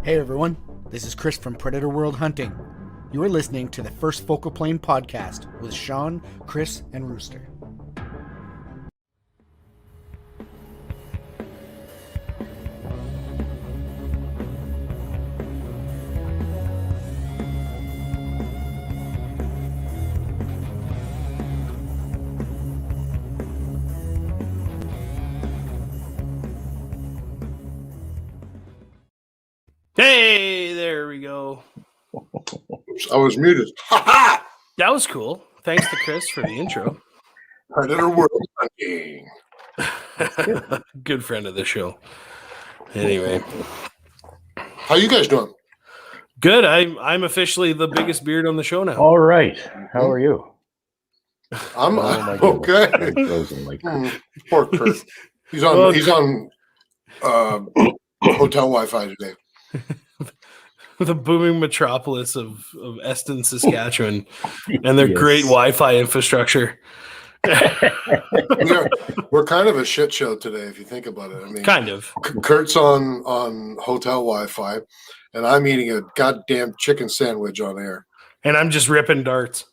Hey everyone, this is Chris from Predator World Hunting. You are listening to the First Focal Plane podcast with Sean, Kris, and Rooster. Hey, there we go. I was muted. Ha ha! That was cool. Thanks to Kris for the intro. Predator World Hunting. Good friend of the show. Anyway, How you guys doing? good. I'm officially the biggest beard on the show now. All right. How are you? I'm Oh, my okay. I'm frozen like Poor Kurt. He's on. Well, He's on hotel Wi-Fi today. The booming metropolis of Eston, Saskatchewan, and their Yes. great Wi-Fi infrastructure. We're kind of a shit show today, if you think about it. I mean, Kind of. Kurt's on hotel Wi-Fi, and I'm eating a goddamn chicken sandwich on air. And I'm just ripping darts.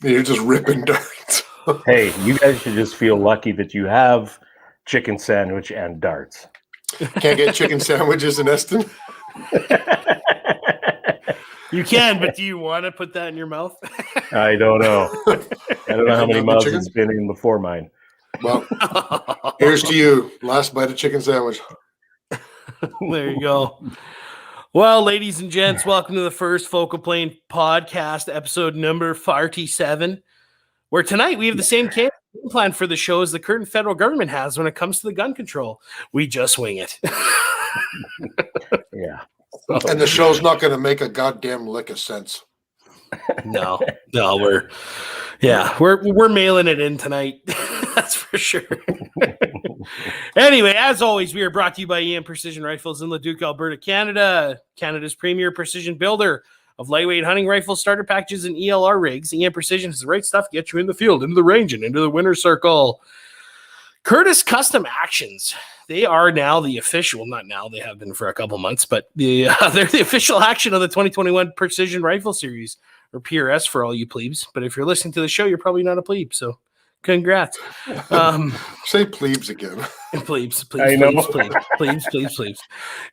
You're just ripping darts. Hey, you guys should just feel lucky that you have chicken sandwich and darts. Can't get chicken sandwiches in Eston. You can, but do you want to put that in your mouth? I don't know. I don't know how many Have the mouths chicken? it's been in before mine. Well, here's to you. Last bite of chicken sandwich. There you go. Well, ladies and gents, welcome to the First Focal Plane podcast, episode number 47, where tonight we have the same game plan for the show as the current federal government has when it comes to the gun control. We just wing it. Yeah. And the show's not going to make a goddamn lick of sense. No, we're mailing it in tonight. That's for sure. Anyway, as always, we are brought to you by EM Precision Rifles in Leduc, Alberta, Canada, Canada's premier precision builder of lightweight hunting rifles, starter packages, and ELR rigs. EM Precision has the right stuff to get you in the field, into the range, and into the winner's circle. Curtis Custom Actions. They are now the official, not now, they have been for a couple months, but they're the official action of the 2021 Precision Rifle Series, or PRS for all you plebes. But if you're listening to the show, you're probably not a plebe, so congrats. Say plebes again. Plebes. I know. Plebes.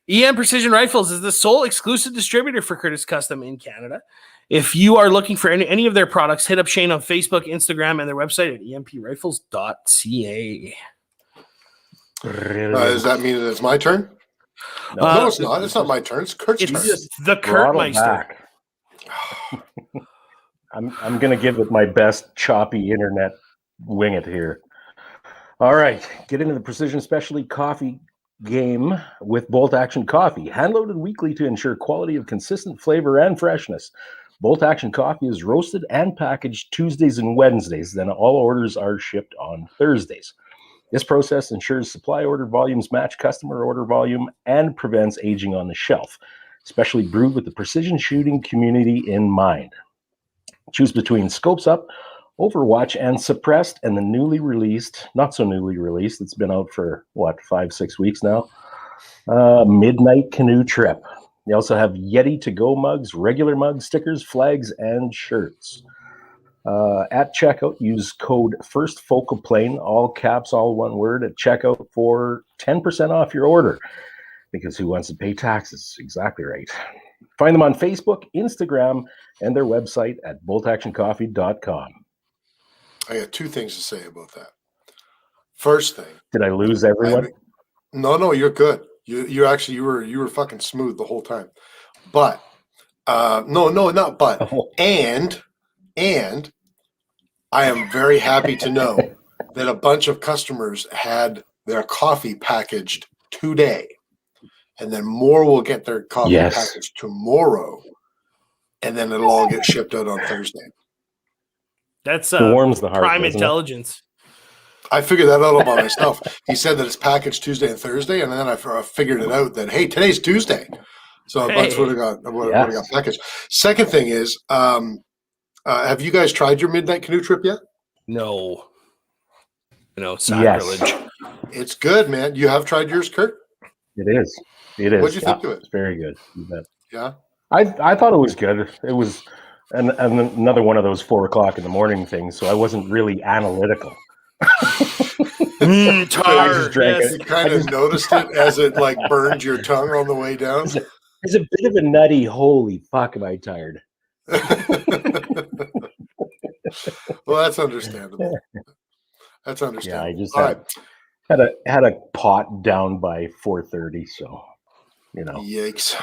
EM Precision Rifles is the sole exclusive distributor for Curtis Custom in Canada. If you are looking for any of their products, hit up Shane on Facebook, Instagram, and their website at emprifles.ca. Does that mean that it's my turn? No, it's not. It's not my turn. It's Kurt's turn. It's the Throttle Kurtmeister. back. I'm going to give it my best choppy internet wing it here. All right. Get into the Precision Specialty Coffee game with Bolt Action Coffee. Hand-loaded weekly to ensure quality of consistent flavor and freshness. Bolt Action Coffee is roasted and packaged Tuesdays and Wednesdays. Then all orders are shipped on Thursdays. This process ensures supply order volumes match customer order volume and prevents aging on the shelf, especially brewed with the precision shooting community in mind. Choose between Scopes Up, Overwatch, and Suppressed, and the newly released, not so newly released, it's been out for, 5-6 weeks now, Midnight Canoe Trip. They also have Yeti to-go mugs, regular mugs, stickers, flags, and shirts. At checkout, use code FIRSTFOCALPLANE, all caps, all one word, at checkout for 10% off your order. Because who wants to pay taxes? Exactly right. Find them on Facebook, Instagram, and their website at boltactioncoffee.com. I got two things to say about that. First thing. Did I lose everyone? No, you're good. You were fucking smooth the whole time. But not but. Oh. And I am very happy to know that a bunch of customers had their coffee packaged today. And then more will get their coffee packaged tomorrow. And then it'll all get shipped out on Thursday. That's warms the heart, prime doesn't it? intelligence. I figured that out all by myself. He said that it's packaged Tuesday and Thursday, and then I figured it out that, hey, today's Tuesday. So that's what I got packaged. Second thing is, have you guys tried your Midnight Canoe Trip yet? No. Sacrilege. Yes. It's good, man. You have tried yours, Kurt? It is. It is. What'd you think of it? It's very good. You bet. Yeah. I thought it was good. It was another one of those 4:00 in the morning things, so I wasn't really analytical. Tar. drank Yes. You kind of noticed it as it like burned your tongue on the way down. It's a bit of a nutty. Holy fuck, am I tired? Well, that's understandable. That's Yeah, understandable. I just All right. had a pot down by 4:30, so Yikes.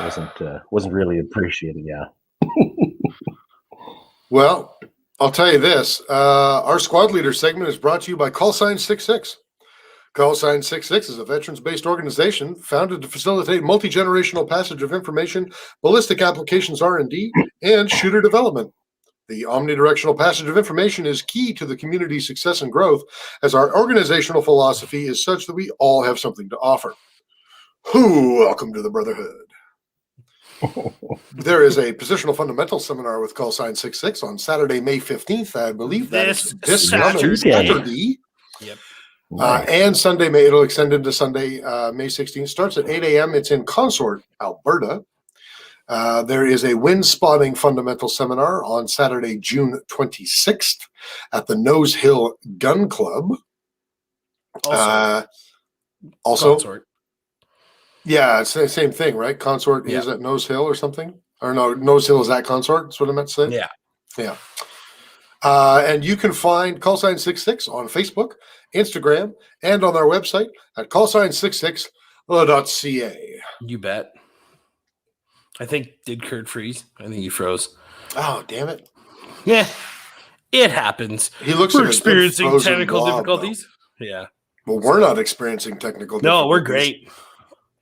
wasn't really appreciated. Yeah. Well, I'll tell you this. Our squad leader segment is brought to you by Call Sign 66. Call Sign 66 is a veterans-based organization founded to facilitate multi-generational passage of information, ballistic applications R&D, and shooter development. The omnidirectional passage of information is key to the community's success and growth, as our organizational philosophy is such that we all have something to offer. Welcome to the Brotherhood. There is a positional fundamentals seminar with Call Sign 66 on Saturday, May 15th. I believe that is this Saturday. Yep. And Sunday, it'll extend into Sunday, May 16th. Starts at 8 a.m. It's in Consort, Alberta. There is a wind spotting fundamental seminar on Saturday, June 26th at the Nose Hill Gun Club. Also Consort. Yeah, it's the same thing, right? Consort is at Nose Hill or something? Or no, Nose Hill is at Consort. That's what I meant to say. Yeah. And you can find Call Sign 66 on Facebook, Instagram, and on our website at callsign66.ca. You bet. I think, did Kurt freeze? I think he froze. Oh, damn it. Yeah, it happens. He looks We're like experiencing technical blob, difficulties. Though. Yeah. Well, we're not experiencing technical difficulties. No, we're great.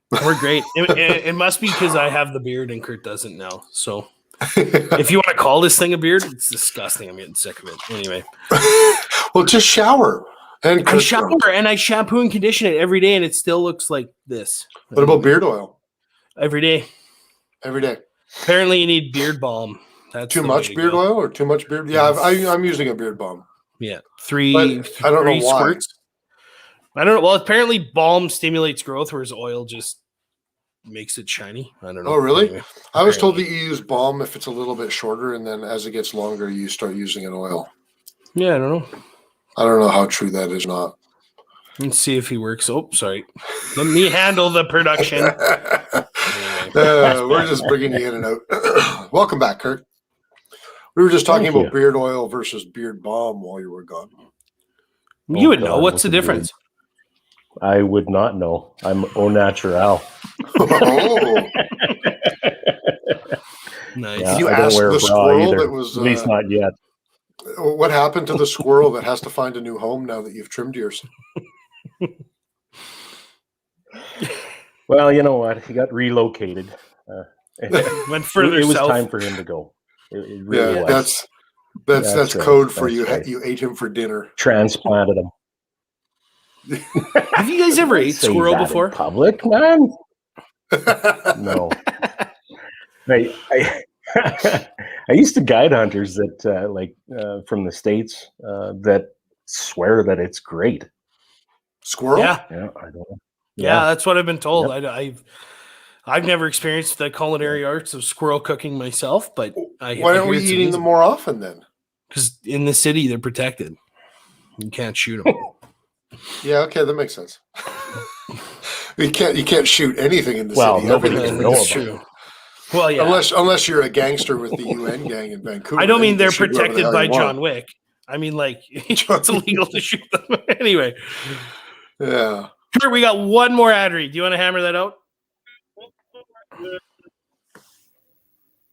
We're great. It must be because I have the beard and Kurt doesn't now. So if you want to call this thing a beard, it's disgusting. I'm getting sick of it. Anyway. Well, just shower. And I shower and I shampoo and condition it every day, and it still looks like this. What about beard oil? Every day. Every day. Apparently, you need beard balm. That's too much beard oil or too much beard? Yeah, I'm using a beard balm. Yeah, three I don't know why. squirts. I don't know. Well, apparently, balm stimulates growth, whereas oil just makes it shiny. I don't know. Oh, really? Anyway, I was told that you use balm if it's a little bit shorter, and then as it gets longer, you start using an oil. Yeah, I don't know. I don't know how true that is. Not. Let's see if he works. Oh, sorry. Let me handle the production. We're just bringing you in and out. Welcome back, Kurt. We were just talking about beard oil versus beard balm while you were gone. You would know. What's the difference? I would not know. I'm au naturel. Oh. Nice. Yeah, you asked the squirrel that was... At least not yet. What happened to the squirrel that has to find a new home now that you've trimmed yours? Well, you know what? He got relocated. Went further It was south. time for him to go. It really was. That's right. code for That's you. right. You ate him for dinner. Transplanted him. Have you guys ever ate squirrel before? Public, man? No. I used to guide hunters that from the States that swear that it's great. Squirrel? Yeah. I don't know. Yeah, that's what I've been told. Yep. I've never experienced the culinary arts of squirrel cooking myself, but why aren't we eating them more often then? Because in the city they're protected. You can't shoot them. Yeah, okay, that makes sense. You can't shoot anything in the city. Nobody Everything can know is about true. it. Well, yeah. Unless you're a gangster with the UN gang in Vancouver. I don't mean they're you can shoot whoever the protected hell by you want. John Wick. I mean, like, it's illegal to shoot them. Anyway. Yeah. Kurt, we got one more ad read. Do you want to hammer that out?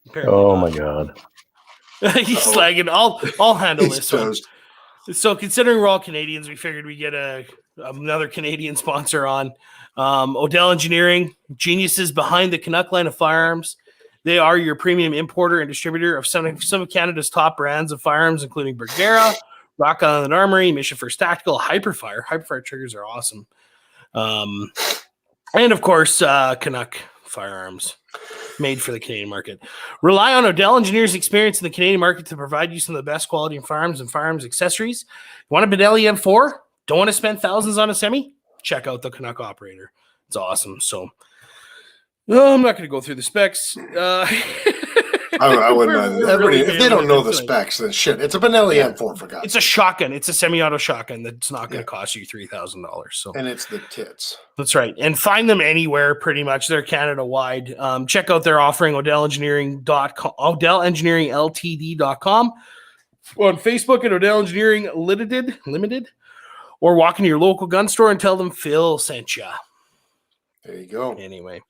Apparently Oh not. my God. He's slagging. I'll handle He's this one. toast. So, considering we're all Canadians, we figured we'd get another Canadian sponsor on. Odell Engineering, geniuses behind the Canuck line of firearms. They are your premium importer and distributor of some of Canada's top brands of firearms, including Bergera, Rock Island Armory, Mission First Tactical, Hyperfire. Hyperfire triggers are awesome. And, of course, Canuck firearms made for the Canadian market. Rely on Odell Engineers' experience in the Canadian market to provide you some of the best quality in firearms and firearms accessories. You want a Benelli M4? Don't want to spend thousands on a semi? Check out the Canuck Operator. It's awesome. So No, I'm not going to go through the specs. I wouldn't either. Everybody, if they don't know the tonight. specs, then shit. It's a Benelli Yeah. M4 for God's It's a shotgun. It's a semi-auto shotgun that's not going to Yeah. cost you $3,000. So and it's the tits. that's right. And find them anywhere pretty much. They're Canada-wide. Check out their offering, OdellEngineering.com, OdellEngineeringLTD.com, on Facebook at Odell Engineering Limited, or walk into your local gun store and tell them Phil sent ya. There you go. Anyway.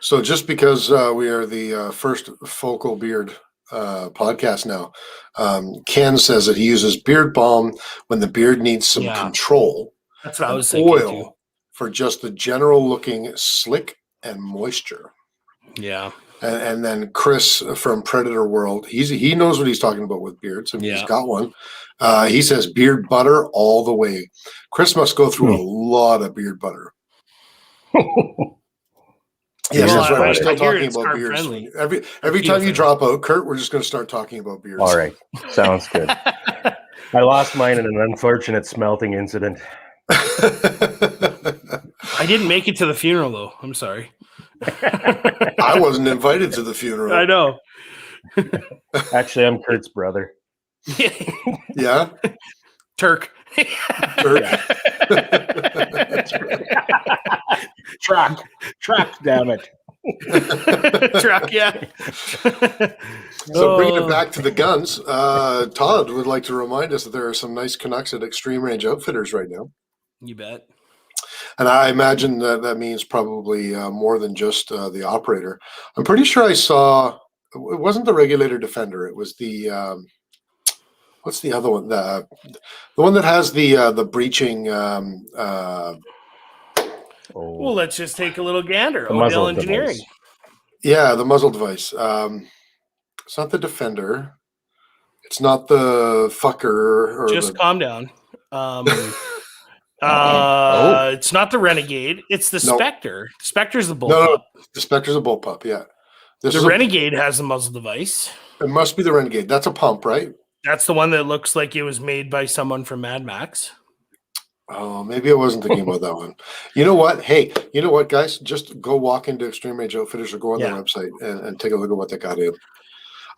So just because we are the first Focal Beard podcast now, Ken says that he uses beard balm when the beard needs some control. That's what I was and thinking oil too. for just the general looking slick and moisture. Yeah. And then Kris from Predator World, he knows what he's talking about with beards. I mean, he's got one. He says beard butter all the way. Kris must go through a lot of beard butter. Yes, that's right. We're still talking about beards. Friendly. Every time you drop out, Kurt, we're just going to start talking about beards. All right. Sounds good. I lost mine in an unfortunate smelting incident. I didn't make it to the funeral, though. I'm sorry. I wasn't invited to the funeral. I know. Actually, I'm Kurt's brother. Yeah? Turk. Truck, damn it. Truck, yeah. So bringing it back to the guns, Todd would like to remind us that there are some nice Canucks at Extreme Range Outfitters right now. You bet. And I imagine that means probably more than just the operator. I'm pretty sure I saw, it wasn't the Regulator Defender. It was the, what's the other one? The one that has the breaching. Well, let's just take a little gander. The Odell muzzle Engineering. device. Yeah, the muzzle device. It's not the Defender. It's not the fucker. Or Just calm down. It's not the Renegade. It's the Spectre. Spectre's the bullpup. No, the Spectre's a bullpup, yeah. The Renegade has the muzzle device. It must be the Renegade. That's a pump, right? That's the one that looks like it was made by someone from Mad Max. Oh, maybe I wasn't thinking about that one. You know what? Hey, you know what, guys? Just go walk into Extreme Range Outfitters or go on their website and take a look at what they got in.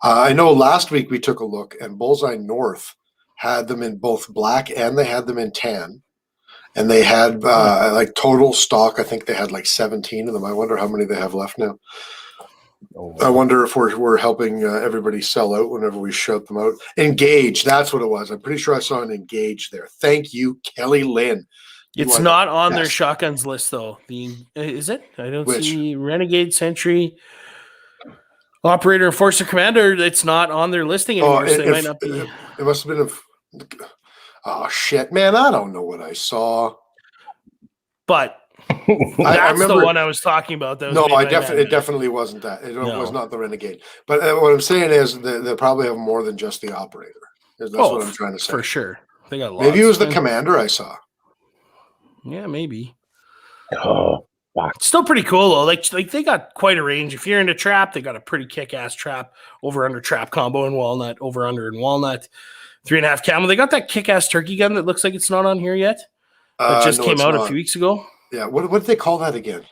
I know last week we took a look, and Bullseye North had them in both black and they had them in tan. And they had like total stock. I think they had like 17 of them. I wonder how many they have left now. I wonder if we're helping everybody sell out whenever we shout them out. Engage, that's what it was. I'm pretty sure I saw an Engage there. Thank you, Kelly Lynn. It's not on their shotguns list, though. Is it? I don't see Renegade, Sentry, Operator, Enforcer, Commander. It's not on their listing anymore, so it might not be. It must have been oh, shit, man. I don't know what I saw. But I remember the one I was talking about. That was it definitely wasn't that. It was not the Renegade. But what I'm saying is they probably have more than just the Operator. That's what I'm trying to say. For sure. They got lots. Maybe it was the Commander I saw. Yeah, maybe. Oh, it's still pretty cool though. Like they got quite a range. If you're into trap, they got a pretty kick-ass trap, over/under trap combo in walnut, over/under in walnut, 3.5 camo. They got that kick-ass turkey gun that looks like it's not on here yet. That just came out a few weeks ago. Yeah, what did they call that again?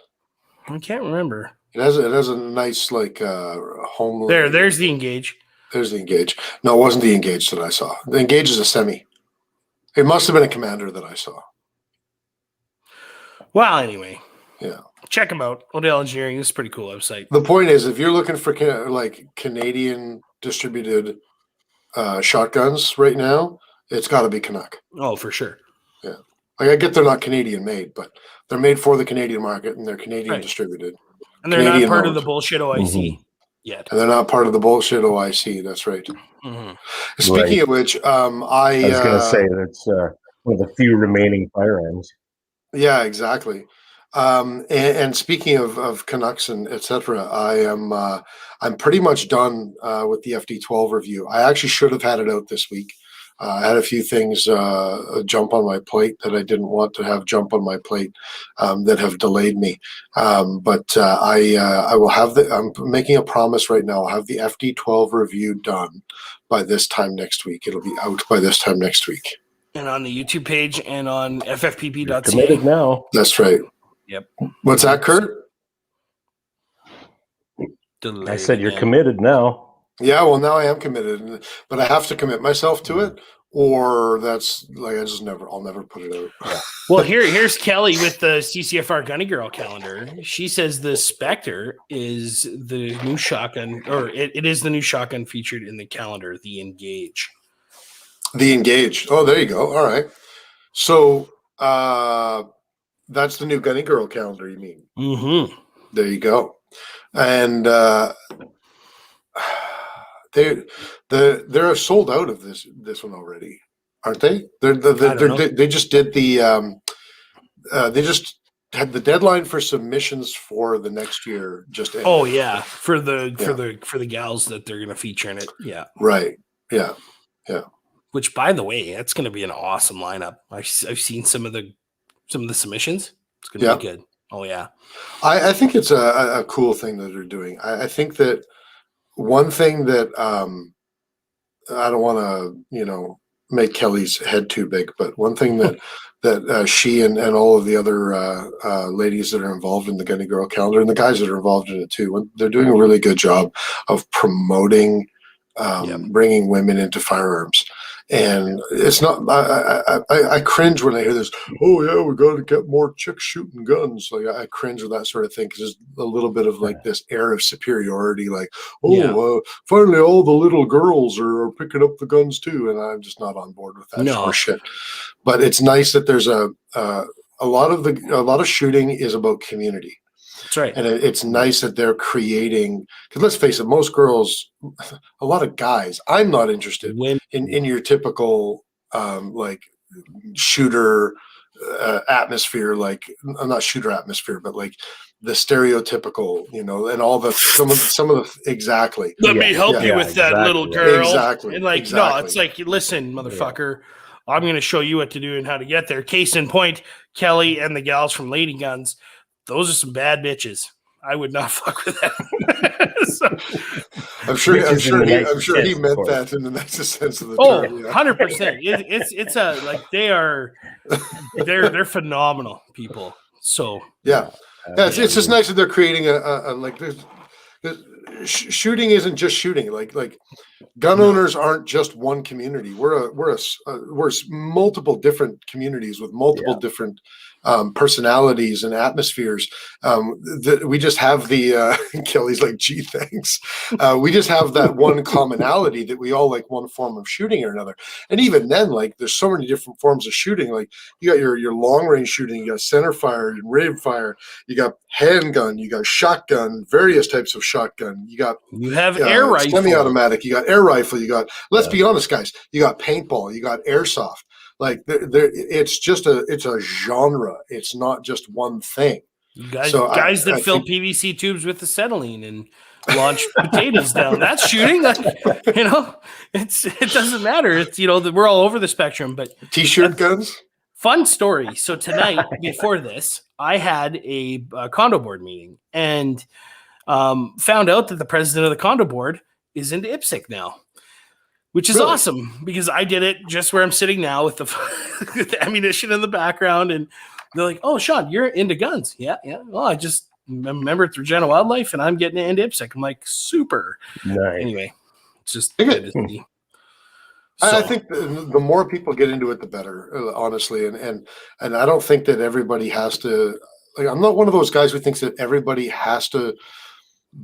I can't remember. It has a nice like home. There's the Engage. There's the Engage. No, it wasn't the Engage that I saw. The Engage is a semi. It must have been a Commander that I saw. Well, anyway. Yeah. Check them out. Odell Engineering. This is a pretty cool website. The point is, if you're looking for like Canadian distributed shotguns right now, it's got to be Canuck. Oh, for sure. Yeah. Like, I get they're not Canadian made, but they're made for the Canadian market and they're Canadian distributed. And they're not part of the bullshit OIC yet. And they're not part of the bullshit OIC. That's right. Mm-hmm. Speaking of which, I was going to say that's one of the few remaining firearms. Yeah, exactly. And speaking of Canucks and etc., I'm pretty much done with the FD12 review. I actually should have had it out this week. I had a few things jump on my plate that I didn't want to have jump on my plate that have delayed me. But I will have I'm making a promise right now. I'll have the FD12 review done by this time next week. It'll be out by this time next week. And on the YouTube page and on ffpp.ca. Committed now. That's right. Yep. What's that, Kurt? Delayed I said you're again. committed now. Yeah, well, now I am committed, but I have to commit myself to it, or that's like I'll never put it out. Yeah. Well, here's Kelly with the CCFR Gunny Girl calendar. She says the Spectre is the new shotgun, or it is the new shotgun featured in the calendar, the Engage. The Engage. Oh, there you go. All right. So that's the new Gunny Girl calendar, you mean? Mm-hmm. There you go. And they're sold out of this one already, aren't they? They just did the they just had the deadline for submissions for the next year just ended. Oh yeah, for the gals that they're gonna feature in it. Yeah. Right. Yeah. Which, by the way, that's gonna be an awesome lineup. I've seen some of the submissions. It's gonna be good. Oh yeah. I think it's a cool thing that they're doing. I think that one thing that I don't want to make Kelly's head too big, but one thing that she and all of the other ladies that are involved in the Gunny Girl calendar and the guys that are involved in it too, they're doing a really good job of promoting bringing women into firearms. And it's not. I cringe when I hear this. Oh yeah, we got to get more chicks shooting guns. Like I cringe with that sort of thing because there's a little bit of like this air of superiority. Like, finally all the little girls are picking up the guns too, and I'm just not on board with that sort of shit. But it's nice that there's a lot of shooting is about community. That's right. And it's nice that they're creating, because let's face it, most girls, a lot of guys, I'm not interested in your typical like shooter atmosphere, like not shooter atmosphere, but like the stereotypical, and all the some of the exactly. Let me help you with that little girl. Exactly. And no, it's like, listen, motherfucker, I'm going to show you what to do and how to get there. Case in point, Kelly and the gals from Lady Guns. Those are some bad bitches. I would not fuck with them. I'm sure he meant that in the nicest sense of the term. 100%. It's like they're phenomenal people. So it's just nice that they're creating a like shooting isn't just shooting. Like gun owners aren't just one community. We're multiple different communities with multiple different personalities and atmospheres. We just have the Kelly's like, gee, thanks. We just have that one commonality that we all like one form of shooting or another. And even then, like there's so many different forms of shooting. Like you got your long range shooting, you got center fire and rave fire, you got handgun, you got shotgun, various types of shotgun, you have air rifle, semi-automatic, you got air rifle, you got, let's be honest guys, you got paintball, you got airsoft. Like it's a genre. It's not just one thing. Guys that fill PVC tubes with acetylene and launch potatoes down. That's shooting. It doesn't matter. It's we're all over the spectrum. But T-shirt guns. Fun story. So tonight, before this, I had a condo board meeting and found out that the president of the condo board is into IPSC now. Which is awesome because I did it just where I'm sitting now with the ammunition in the background. And they're like, oh, Sean, you're into guns. Yeah. Well, I just remember through Gen Wildlife and I'm getting into IPSC. I'm like, super. Nice. Anyway, it's just good to see. I think the more people get into it, the better, honestly. And I don't think that everybody has to, like, I'm not one of those guys who thinks that everybody has to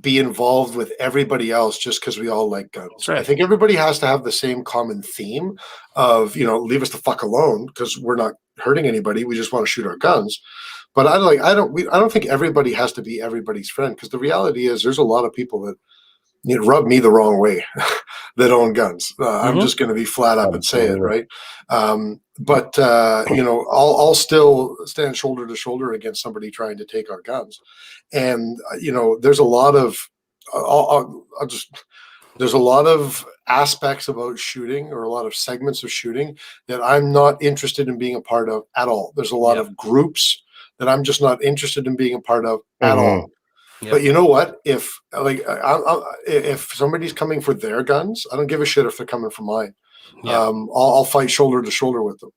be involved with everybody else just because we all like guns. Right. I think everybody has to have the same common theme of, leave us the fuck alone because we're not hurting anybody. We just want to shoot our guns. But I don't think everybody has to be everybody's friend because the reality is there's a lot of people that rub me the wrong way that own guns. I'm just going to be flat up and say it, right? But I'll still stand shoulder to shoulder against somebody trying to take our guns. And, there's a lot of, there's a lot of aspects about shooting or a lot of segments of shooting that I'm not interested in being a part of at all. There's a lot of groups that I'm just not interested in being a part of at all. Yep. But you know what? If if somebody's coming for their guns, I don't give a shit if they're coming for mine. Yeah. I'll fight shoulder to shoulder with them.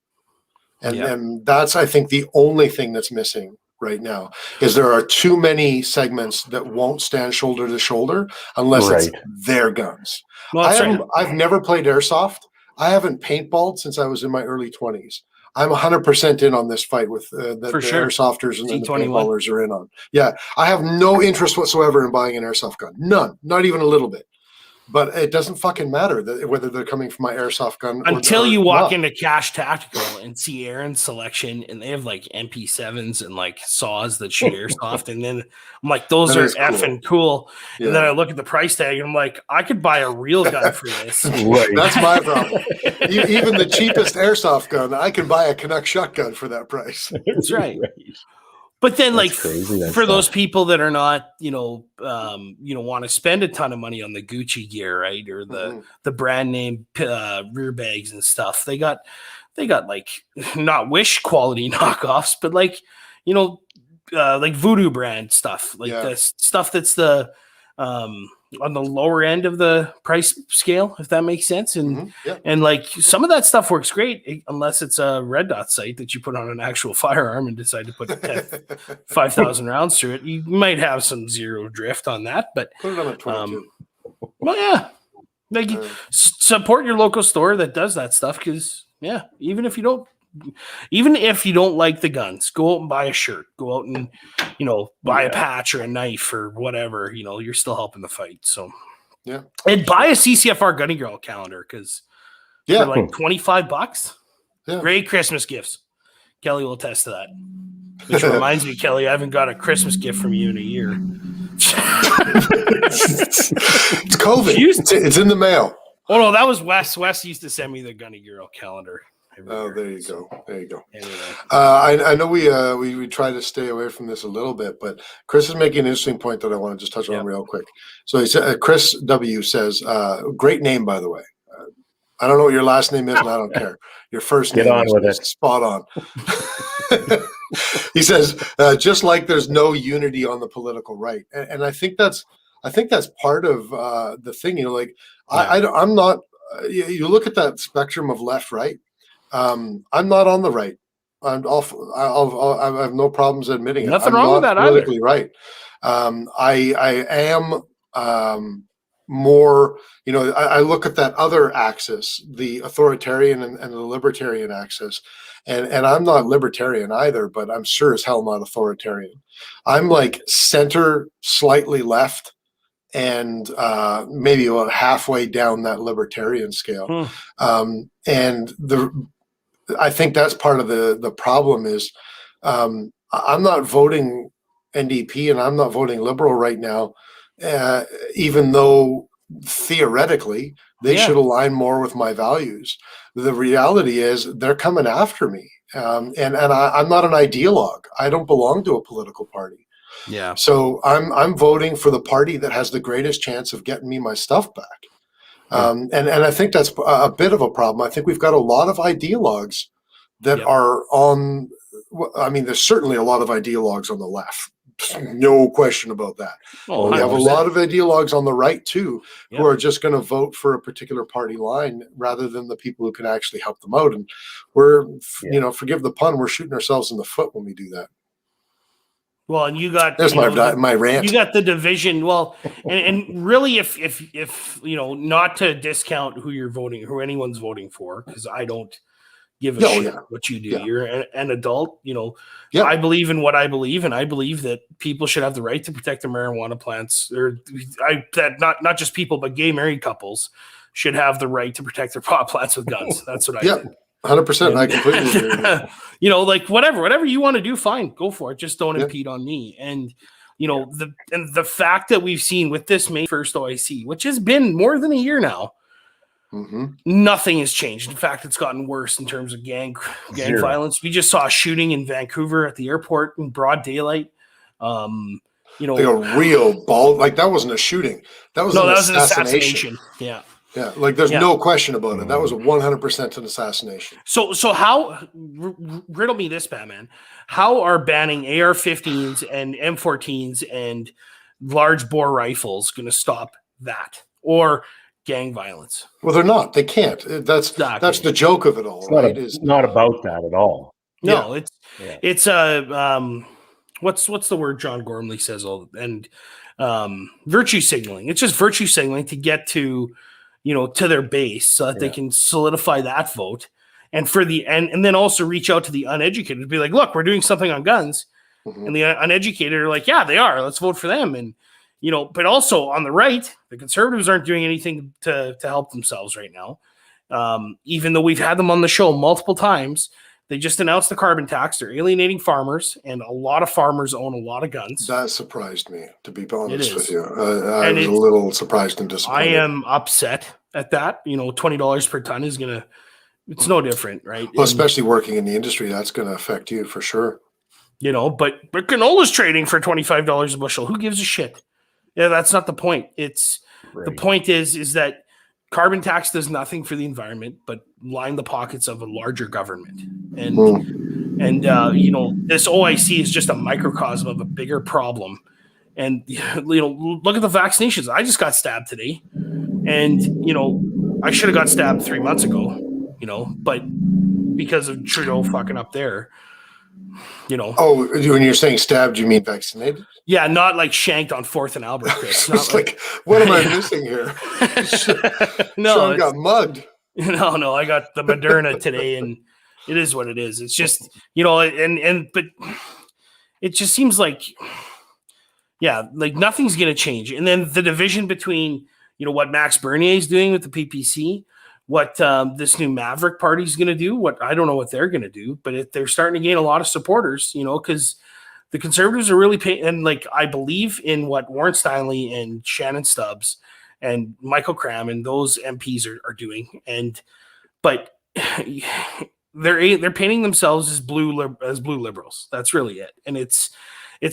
And that's, I think, the only thing that's missing right now is there are too many segments that won't stand shoulder to shoulder unless it's their guns. Well, I've never played airsoft. I haven't paintballed since I was in my early 20s. I'm 100% in on this fight with the airsofters and the paintballers are in on. Yeah, I have no interest whatsoever in buying an airsoft gun. None, not even a little bit. But it doesn't fucking matter whether they're coming from my airsoft gun until you walk into Cash Tactical and see Aaron's selection, and they have like MP7s and like saws that shoot airsoft, and then I'm like, those are effing cool. Yeah. And then I look at the price tag, and I'm like, I could buy a real gun for this. That's my problem. Even the cheapest airsoft gun, I can buy a Canuck shotgun for that price. That's right. But then, that's crazy, for those people that are not, want to spend a ton of money on the Gucci gear, right, or the brand name rear bags and stuff, they got like not Wish quality knockoffs, but like like Voodoo brand stuff, like the stuff that's the on the lower end of the price scale, if that makes sense. And and like some of that stuff works great unless it's a red dot sight that you put on an actual firearm and decide to put 5,000 rounds through it. You might have some zero drift on that, but put it on a 22. Well, yeah, like support your local store that does that stuff, because even if you don't like the guns, go out and buy a shirt, go out and buy a patch or a knife or whatever, you're still helping the fight. So and buy a CCFR Gunny Girl calendar, because for like $25, great Christmas gifts. Kelly will attest to that, which reminds me, Kelly, I haven't got a Christmas gift from you in a year. It's COVID. It's in the mail. Oh no, that was Wes. Wes used to send me the Gunny Girl calendar. Oh, there you go. There you go. Anyway. I know we try to stay away from this a little bit, but Chris is making an interesting point that I want to just touch on real quick. So he said, Chris W says, great name, by the way. I don't know what your last name is, and I don't care. Your first name is spot on. He says, just like there's no unity on the political right, and I think that's part of the thing. I'm not. You look at that spectrum of left right. I'm not on the right. I have no problems admitting it. Nothing wrong with that politically either. Right. I am more. I look at that other axis, the authoritarian and the libertarian axis, and I'm not libertarian either, but I'm sure as hell not authoritarian. I'm like center, slightly left, and maybe about halfway down that libertarian scale. And I think that's part of the problem is I'm not voting NDP and I'm not voting Liberal right now, even though theoretically they should align more with my values. The reality is they're coming after me, and I'm not an ideologue. I don't belong to a political party. Yeah. So I'm voting for the party that has the greatest chance of getting me my stuff back. And I think that's a bit of a problem. I think we've got a lot of ideologues that are on. I mean, there's certainly a lot of ideologues on the left. No question about that. We have a lot of ideologues on the right too, who are just going to vote for a particular party line rather than the people who can actually help them out. And we're, forgive the pun, we're shooting ourselves in the foot when we do that. Well, and you got my rant. You got the division. Well, and really, if not to discount who anyone's voting for, because I don't give a shit what you do. Yeah. You're an adult. I believe in what I believe, and I believe that people should have the right to protect their marijuana plants. Not just people, but gay married couples should have the right to protect their pot plants with guns. That's what I think. 100%. I completely agree. Like whatever you want to do, fine, go for it. Just don't impede on me. And the fact that we've seen with this May 1st OIC, which has been more than a year now, nothing has changed. In fact, it's gotten worse in terms of gang violence. We just saw a shooting in Vancouver at the airport in broad daylight. Like a real ball. Like that wasn't a shooting. That was an assassination. Yeah. Yeah, like there's no question about it. That was 100% an assassination. So how, riddle me this, Batman, how are banning AR-15s and M14s and large bore rifles going to stop that or gang violence? Well, they're not. They can't. That's the joke of it all. It's not about that at all. No, it's what's the word John Gormley says and virtue signaling. It's just virtue signaling to get to, to their base so that they can solidify that vote. And for and then also reach out to the uneducated to be like, look, we're doing something on guns. Mm-hmm. And the uneducated are like, yeah, they are. Let's vote for them. And, but also on the right, the conservatives aren't doing anything to help themselves right now. Even though we've had them on the show multiple times, they just announced the carbon tax. They're alienating farmers, and a lot of farmers own a lot of guns. That surprised me, to be honest with you. I was a little surprised and disappointed. I am upset at that. $20 per ton is going to, it's no different, right? Well, especially working in the industry, that's going to affect you for sure. But canola's trading for $25 a bushel. Who gives a shit? Yeah, that's not the point. The point is that carbon tax does nothing for the environment but line the pockets of a larger government. And this OIC is just a microcosm of a bigger problem. And look at the vaccinations. I just got stabbed today. And I should have got stabbed 3 months ago, but because of Trudeau fucking up there. Oh, when you're saying stabbed, you mean vaccinated? Yeah, not like shanked on 4th and Albert, Chris. It's like, what am I missing here? No, I got mugged. No, I got the Moderna today, and it is what it is. It's just, but it just seems like, like nothing's going to change. And then the division between, what Max Bernier is doing with the PPC, what this new Maverick Party is going to do, I don't know what they're going to do, but they're starting to gain a lot of supporters, because the conservatives are really paying. And I believe in what Warren Steinley and Shannon Stubbs and Michael Cram and those MPs are doing. But they're painting themselves as blue liberals. That's really it. And it's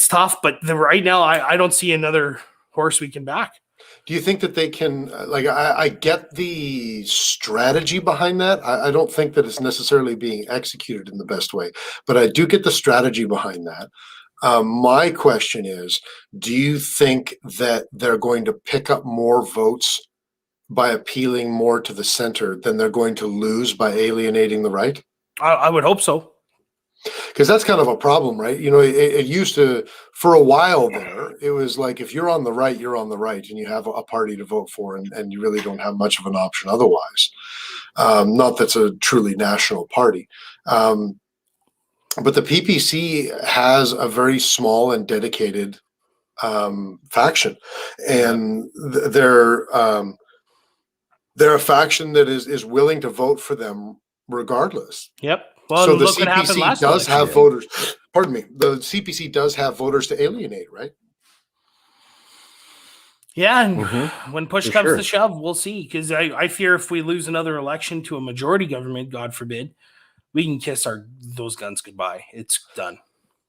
tough, but right now I don't see another horse we can back. Do you think that they can, I get the strategy behind that. I don't think that it's necessarily being executed in the best way, but I do get the strategy behind that. My question is, do you think that they're going to pick up more votes by appealing more to the center than they're going to lose by alienating the right? I would hope so. Because that's kind of a problem, right? It used to, for a while there, it was like, if you're on the right, you're on the right, and you have a party to vote for, and you really don't have much of an option otherwise. Not that's a truly national party. But the PPC has a very small and dedicated faction, and they're a faction that is willing to vote for them regardless. Yep. Well, so the CPC does have voters. Pardon me. The CPC does have voters to alienate, right? Yeah, and when push comes to shove, we'll see. Because I fear if we lose another election to a majority government, God forbid, we can kiss those guns goodbye. It's done.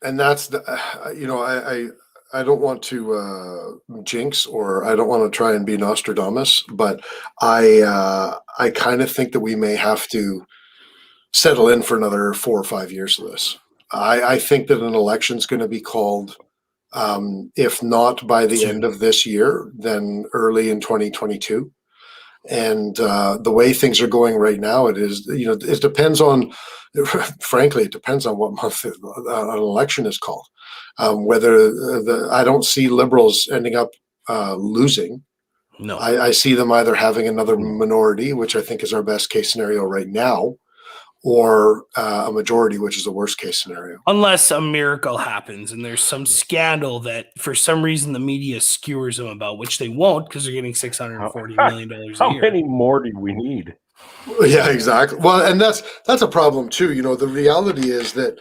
And that's I don't want to jinx, or I don't want to try and be Nostradamus, but I kind of think that we may have to settle in for another 4 or 5 years of this. I think that an election is going to be called, if not by the end of this year, then early in 2022. And the way things are going right now, it depends on, frankly, it depends on what month an election is called. I don't see liberals ending up losing. No, I see them either having another minority, which I think is our best case scenario right now, or a majority, which is the worst case scenario. Unless a miracle happens and there's some scandal that for some reason the media skewers them about, which they won't because they're getting $640 million a year. How many more do we need? Yeah, exactly. Well, and that's a problem too. The reality is that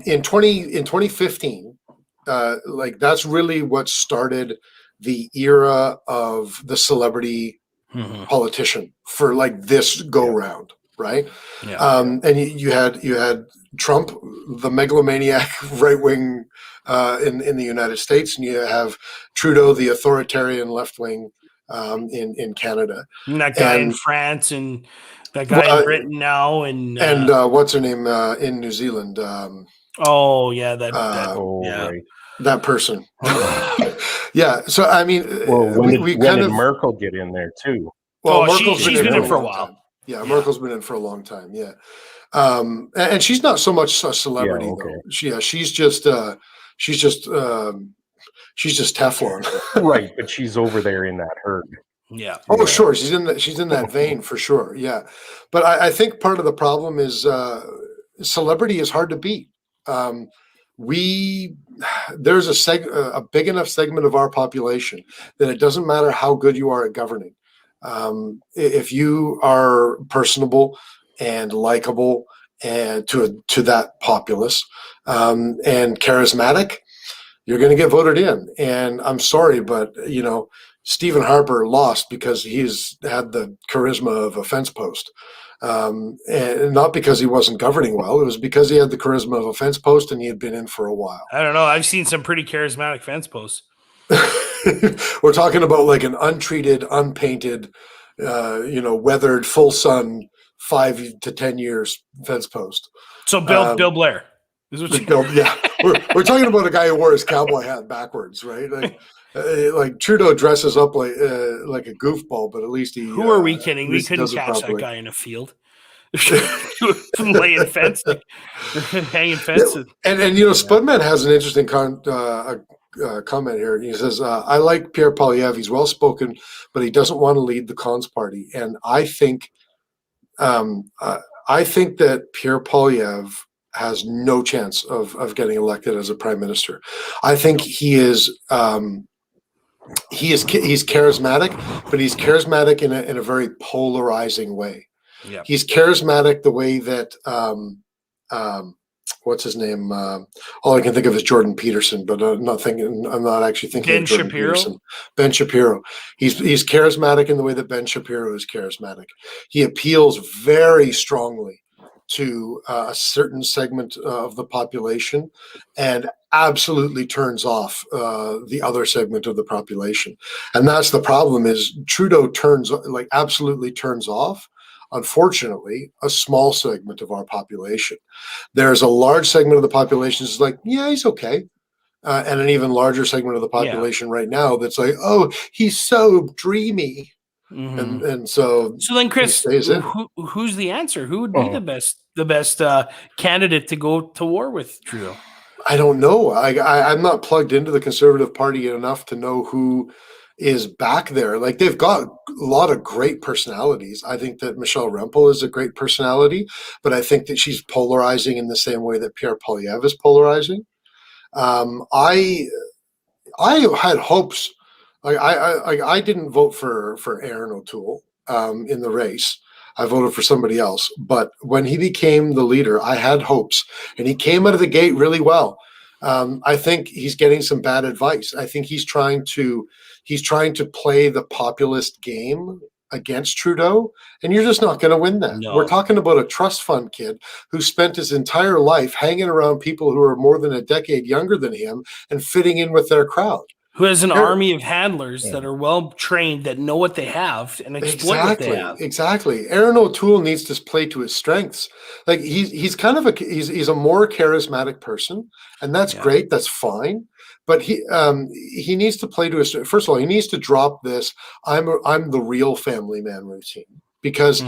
in 2015, that's really what started the era of the celebrity politician for this go round. Right. Yeah. And you had Trump, the megalomaniac right wing in the United States, and you have Trudeau, the authoritarian left wing in Canada. And that guy in France, and that guy in Britain now, and what's her name in New Zealand? That person. Yeah. So I mean, when did Merkel get in there too? Well, she's been in for a while. Yeah, Merkel's been in for a long time. Yeah, and she's not so much a celebrity though. She's just she's just Teflon. Right, but she's over there in that herd. Yeah. Oh, sure. She's in that vein for sure. Yeah. But I think part of the problem is celebrity is hard to beat. There's a big enough segment of our population that it doesn't matter how good you are at governing. If you are personable and likable and to that populace and charismatic, you're going to get voted in. And I'm sorry, but Stephen Harper lost because he's had the charisma of a fence post. And not because he wasn't governing well. It was because he had the charisma of a fence post and he had been in for a while. I don't know. I've seen some pretty charismatic fence posts. We're talking about like an untreated, unpainted, weathered, full sun, 5 to 10 years fence post. So Bill Blair. Yeah, we're talking about a guy who wore his cowboy hat backwards, right? Like Trudeau dresses up like a goofball, but at least he. Who are we kidding? We couldn't catch that guy in a field, laying fence, hanging fences. And Spudman has an interesting comment here. He says, "I like Pierre Poilievre. He's well spoken, but he doesn't want to lead the Cons party." And I think that Pierre Poilievre has no chance of getting elected as a prime minister. I think he is. He's charismatic, but he's charismatic in a very polarizing way. Yeah. He's charismatic the way that what's his name? All I can think of is Jordan Peterson, but I'm not actually thinking of Jordan Peterson. Ben Shapiro. He's charismatic in the way that Ben Shapiro is charismatic. He appeals very strongly to a certain segment of the population and absolutely turns off the other segment of the population. And that's the problem is Trudeau absolutely turns off, unfortunately, a small segment of our population. There's a large segment of the population that's like, yeah, he's okay. And an even larger segment of the population right now that's like, oh, he's so dreamy. Mm-hmm. And so then, Chris, who's the answer? Who would be the best candidate to go to war with Trudeau? I don't know. I'm not plugged into the Conservative Party enough to know who is back there. Like they've got a lot of great personalities. I think that Michelle Rempel is a great personality, but I think that she's polarizing in the same way that Pierre Poilievre is polarizing. I had hopes. I didn't vote for Aaron O'Toole in the race. I voted for somebody else. But when he became the leader, I had hopes, and he came out of the gate really well. I think he's getting some bad advice. I think he's trying to play the populist game against Trudeau, and you're just not going to win that. No. We're talking about a trust fund kid who spent his entire life hanging around people who are more than a decade younger than him and fitting in with their crowd. Who has an army of handlers that are well trained, that know what they have and exploit what they have. Exactly. Aaron O'Toole needs to play to his strengths. Like he's kind of he's a more charismatic person, and that's great. That's fine. But he needs to play to his. First of all, he needs to drop this I'm the real family man routine. Because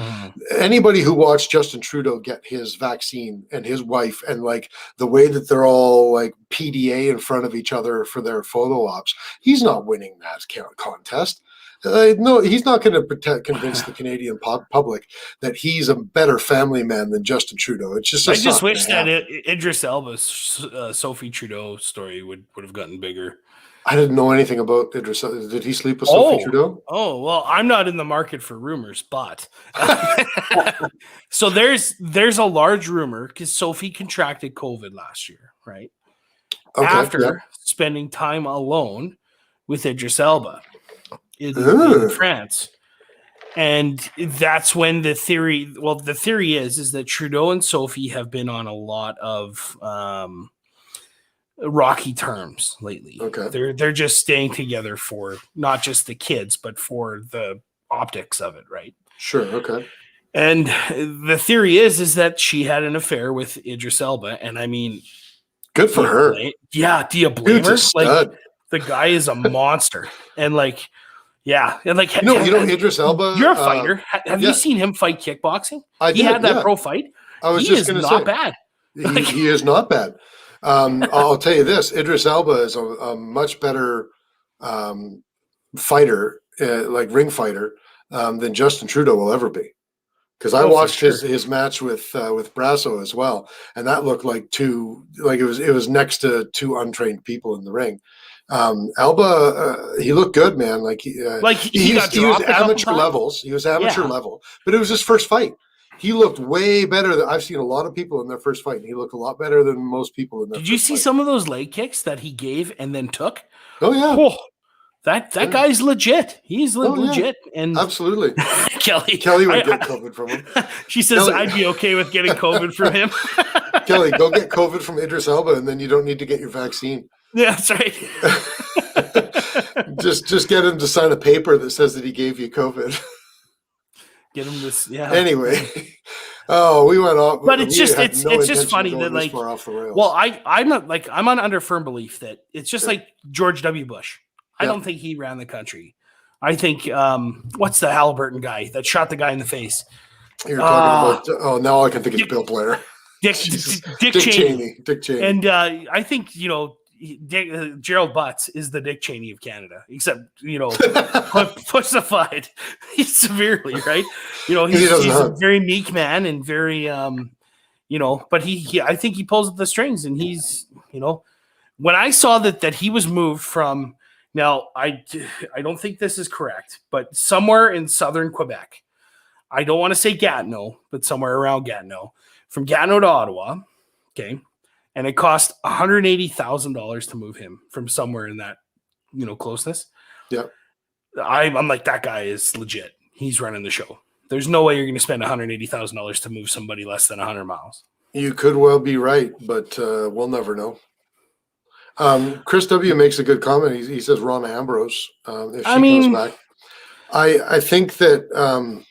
anybody who watched Justin Trudeau get his vaccine and his wife and like the way that they're all like PDA in front of each other for their photo ops, he's not winning that contest. No, he's not going to convince the Canadian public that he's a better family man than Justin Trudeau. It's just. I just wish that Idris Elba's Sophie Trudeau story would have gotten bigger. I didn't know anything about Idris. Did he sleep with Sophie Trudeau? Oh, well, I'm not in the market for rumors, but so there's a large rumor because Sophie contracted COVID last year, right? Okay, after spending time alone with Idris Elba in France. And that's when the theory is that Trudeau and Sophie have been on a lot of rocky terms lately. Okay. They're just staying together for not just the kids, but for the optics of it, right? Sure. Okay. And the theory is that she had an affair with Idris Elba, and I mean, good for her. Do you blame her? Like the guy is a monster, and like, yeah, and like Idris Elba. You're a fighter. Have you seen him fight kickboxing? He had that pro fight. I was just going to say, not bad. He is not bad. I'll tell you this: Idris Elba is a much better fighter, like ring fighter, than Justin Trudeau will ever be. Because I watched his match with Brasso as well, and that looked like it was next to two untrained people in the ring. Elba, he looked good, man. He was amateur levels. He was amateur level, but it was his first fight. He looked way better. I've seen a lot of people in their first fight, and he looked a lot better than most people in their Did you see some of those leg kicks that he gave and then took? Oh, yeah. Oh, that guy's legit. He's legit. Yeah. And absolutely. Kelly would get COVID from him. She says, I'd be okay with getting COVID from him. Kelly, go get COVID from Idris Elba, and then you don't need to get your vaccine. Yeah, that's right. just get him to sign a paper that says that he gave you COVID. Get him this, yeah. Anyway, we went off. But it's just funny that I'm under firm belief that it's just like George W. Bush. I don't think he ran the country. I think what's the Halliburton guy that shot the guy in the face? You're talking about. Now I can think of Bill Blair. Dick Cheney. Dick Cheney. And I think Gerald Butts is the Dick Cheney of Canada, except pussified severely, right? He's a very meek man and very but he I think he pulls the strings, and he's when I saw that he was moved from, now I don't think this is correct, but somewhere in southern Quebec, I don't want to say Gatineau, but somewhere around Gatineau, from Gatineau to Ottawa, okay. And it cost $180,000 to move him from somewhere in that, closeness. Yeah. I'm like, that guy is legit. He's running the show. There's no way you're going to spend $180,000 to move somebody less than 100 miles. You could well be right, but we'll never know. Chris W. makes a good comment. He says Ron Ambrose, if she comes back. I think that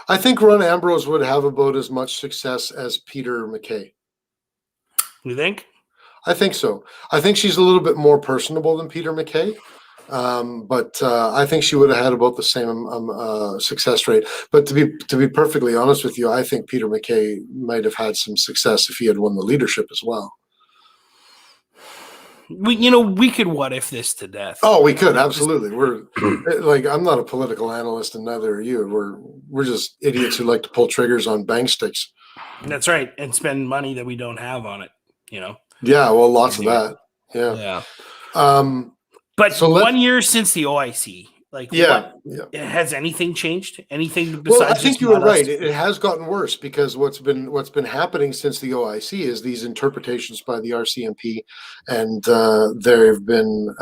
I think Ron Ambrose would have about as much success as Peter McKay. You think? I think so. I think she's a little bit more personable than Peter McKay, but I think she would have had about the same success rate. But to be perfectly honest with you, I think Peter McKay might have had some success if he had won the leadership as well. We could what if this to death. Oh, we could, absolutely. We're like, I'm not a political analyst, and neither are you. We're just idiots who like to pull triggers on bang sticks. That's right, and spend money that we don't have on it. Yeah, well, lots of that. Yeah. But so 1 year since the OIC, has anything changed? Anything besides? Well, I think you were right. It has gotten worse, because what's been happening since the OIC is these interpretations by the RCMP, and they've been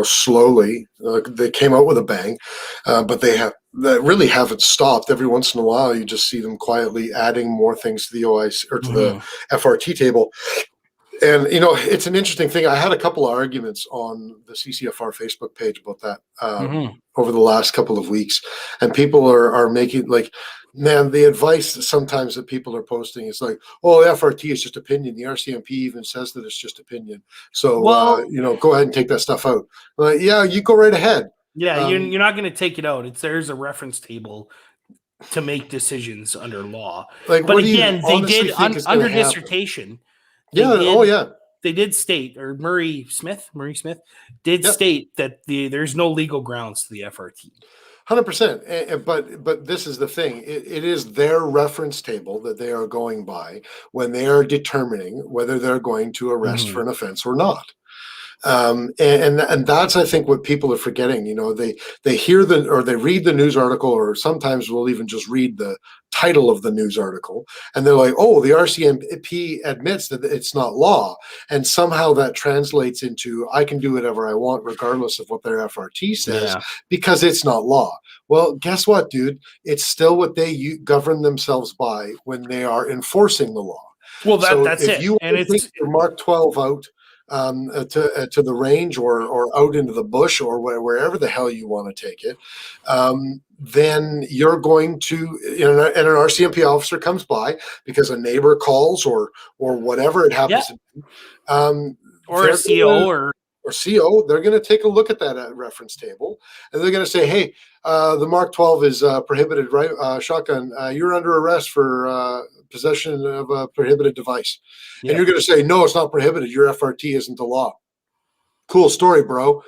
slowly. They came out with a bang, but that really haven't stopped. Every once in a while, you just see them quietly adding more things to the OIC or to the FRT table. And, it's an interesting thing. I had a couple of arguments on the CCFR Facebook page about that over the last couple of weeks. And people are making, the advice sometimes that people are posting is like, oh, the FRT is just opinion. The RCMP even says that it's just opinion. So, go ahead and take that stuff out. Yeah, you go right ahead. Yeah, you're not going to take it out. There's a reference table to make decisions under law. But again, they did under dissertation. They did state, or Murray Smith did state that there's no legal grounds to the FRT. 100%. But this is the thing. It is their reference table that they are going by when they are determining whether they're going to arrest for an offense or not. And that's, I think, what people are forgetting. They hear they read the news article, or sometimes we'll even just read the title of the news article, and they're like, oh, the RCMP admits that it's not law, and somehow that translates into I can do whatever I want regardless of what their FRT says because it's not law. Well, guess what, dude? It's still what they govern themselves by when they are enforcing the law. Well, that's it. If you take your Mark 12 out to the range or out into the bush or wherever the hell you want to take it, then you're going to, and an RCMP officer comes by because a neighbor calls or whatever it happens to be. Or a CO or CO, they're going to take a look at that reference table, and they're going to say, hey, the Mark 12 is prohibited, right? Shotgun, you're under arrest for possession of a prohibited device. Yeah. And you're going to say, no, it's not prohibited. Your FRT isn't the law. Cool story, bro.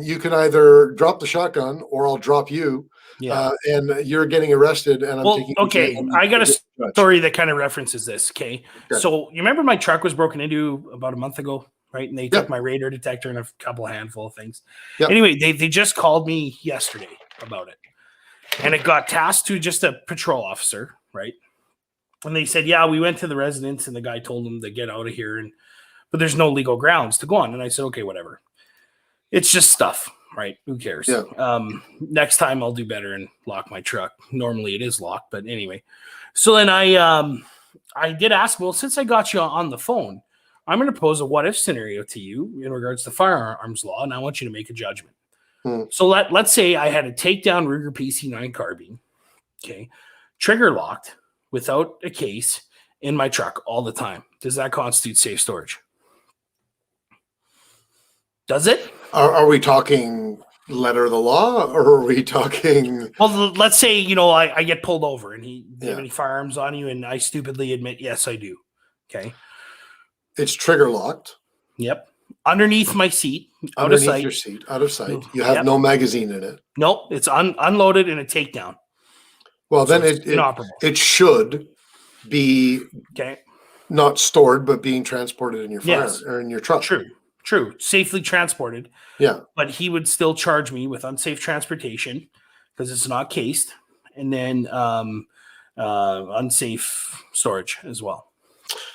You can either drop the shotgun or I'll drop you. Yeah. And you're getting arrested, and I'm taking. Okay, I got a story that kind of references this. Okay, so you remember my truck was broken into about a month ago, right? And they took my radar detector and a handful of things. Yep. Anyway, they just called me yesterday about it, and it got tasked to just a patrol officer, right? And they said, yeah, we went to the residence, and the guy told them to get out of here, but there's no legal grounds to go on. And I said, okay, whatever. It's just stuff. Right. Who cares? Yeah. Next time I'll do better and lock my truck. Normally it is locked, but anyway. So then I did ask, well, since I got you on the phone, I'm going to pose a what if scenario to you in regards to firearms law, and I want you to make a judgment. So let's say I had a takedown Ruger PC9 carbine, okay, trigger locked without a case in my truck all the time. Does that constitute safe storage? Does it? Are we talking letter of the law, or are we talking? Well, let's say, I get pulled over and do you have any firearms on you, and I stupidly admit, yes, I do. Okay. It's trigger locked. Yep. Underneath my seat, out of sight. Your seat, out of sight. You have no magazine in it. Nope. It's unloaded in a takedown. Well, so then it should be not stored, but being transported in your fire or in your truck. True. Safely transported. Yeah. But he would still charge me with unsafe transportation because it's not cased, and then unsafe storage as well.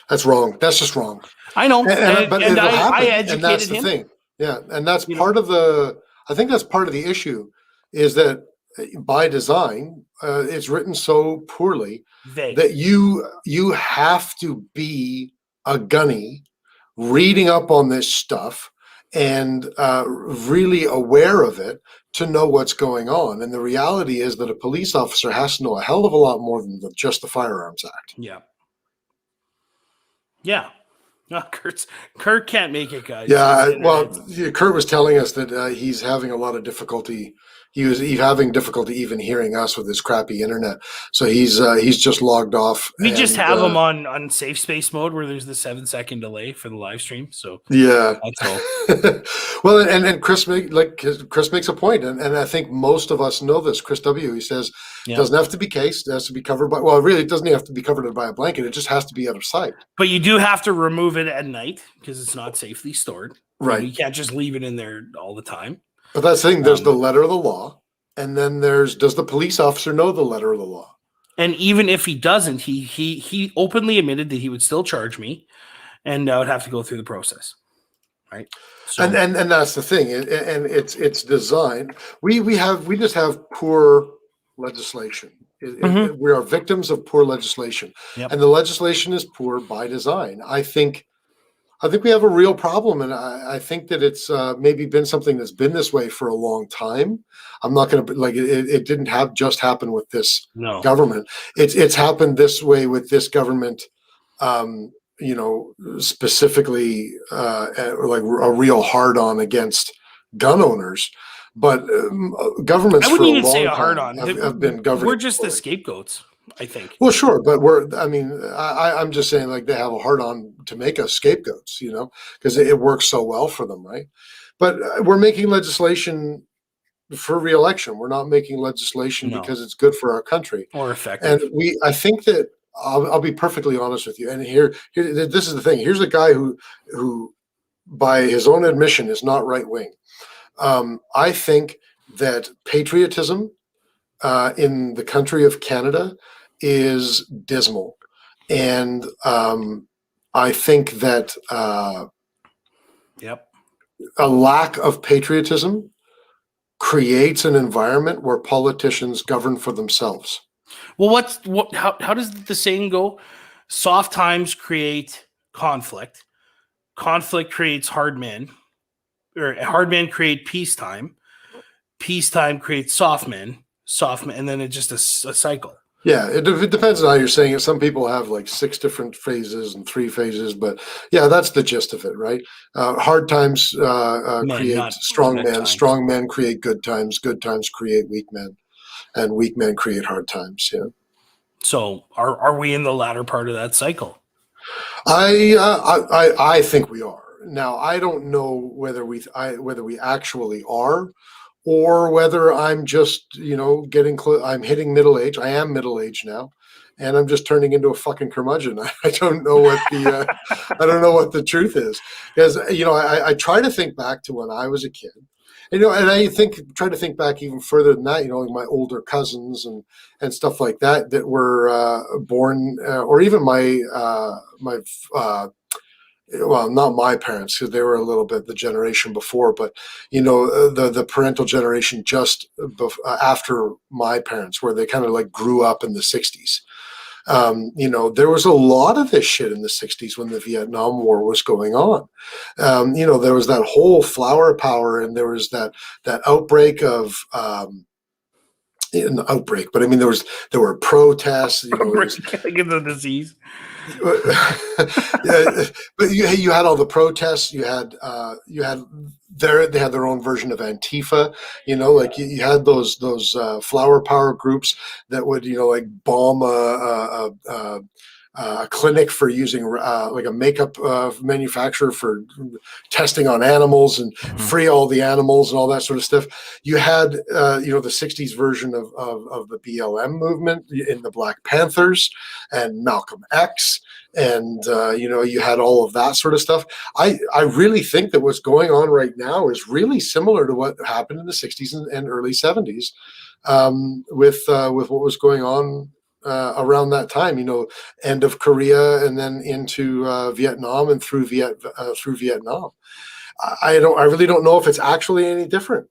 That's wrong. That's just wrong. I know. But I educated and that's the him. thing. Yeah. And that's part of I think that's part of the issue is that by design, it's written so poorly that you have to be a gunny reading up on this stuff and really aware of it to know what's going on. And the reality is that a police officer has to know a hell of a lot more than just the Firearms Act. Yeah. Yeah. Kurt can't make it, guys. Yeah. Well, Kurt was telling us that he's having a lot of difficulty. He's having difficulty even hearing us with his crappy internet. So he's just logged off. We just have him on safe space mode where there's the 7-second delay for the live stream. So yeah, that's all. Well, and Chris makes a point, and I think most of us know this. Chris W. He says it doesn't have to be cased; it has to be covered by. Well, really, it doesn't have to be covered by a blanket. It just has to be out of sight. But you do have to remove it at night because it's not safely stored. Right. You can't just leave it in there all the time. But that's the thing. There's the letter of the law, and then does the police officer know the letter of the law? And even if he doesn't, he openly admitted that he would still charge me, and I would have to go through the process, right? So, and that's the thing, and it's designed. We just have poor legislation. We are victims of poor legislation, and the legislation is poor by design. I think we have a real problem, and I think that it's maybe been something that's been this way for a long time. I'm not going to it didn't just happen with this government. It's happened this way with this government, specifically like a real hard on against gun owners. But governments I wouldn't for even a long say a time hard on have been governed. We're just the scapegoats, I think. Well, sure, but I'm just saying, like, they have a hard on to make us scapegoats, because it works so well for them, right? But we're making legislation for re-election. We're not making legislation because it's good for our country or effective. And I think that I'll be perfectly honest with you. And here, this is the thing. Here's a guy who, by his own admission, is not right wing. I think that patriotism in the country of Canada is dismal. And I think that a lack of patriotism creates an environment where politicians govern for themselves. Well, how does the saying go? Soft times create conflict. Conflict creates hard men. Or hard men create peacetime. Peacetime creates soft men, and then it's just a cycle. Yeah, it depends on how you're saying it. Some people have like 6 different phases and 3 phases, but yeah, that's the gist of it, right? Hard times Men, create not strong good men. times. Strong men create good times. Good times create weak men, and weak men create hard times. Yeah. So are we in the latter part of that cycle? I think we are. Now I don't know whether we actually are, or whether I'm just getting close. I'm hitting middle age. I am middle age now, and I'm just turning into a fucking curmudgeon. I don't know what the I don't know what the truth is, because I try to think back to when I was a kid. And I try to think back even further than that. Like my older cousins and stuff like that were born, or even my well, not my parents, because they were a little bit the generation before, but the parental generation just after my parents, where they kind of like grew up in the '60s. There was a lot of this shit in the '60s when the Vietnam War was going on. There was that whole flower power, and there was that outbreak of an outbreak, but I mean there were protests. Get the disease. Yeah, but you had all the protests. You had they had their own version of Antifa. Like you had those flower power groups that would like bomb a clinic for using like a makeup manufacturer for testing on animals and free all the animals and all that sort of stuff. You had the '60s version of the BLM movement in the Black Panthers and Malcolm X. And you had all of that sort of stuff. I really think that what's going on right now is really similar to what happened in the '60s and early '70s, with what was going on around that time. End of Korea and then into Vietnam and through Vietnam. I really don't know if it's actually any different.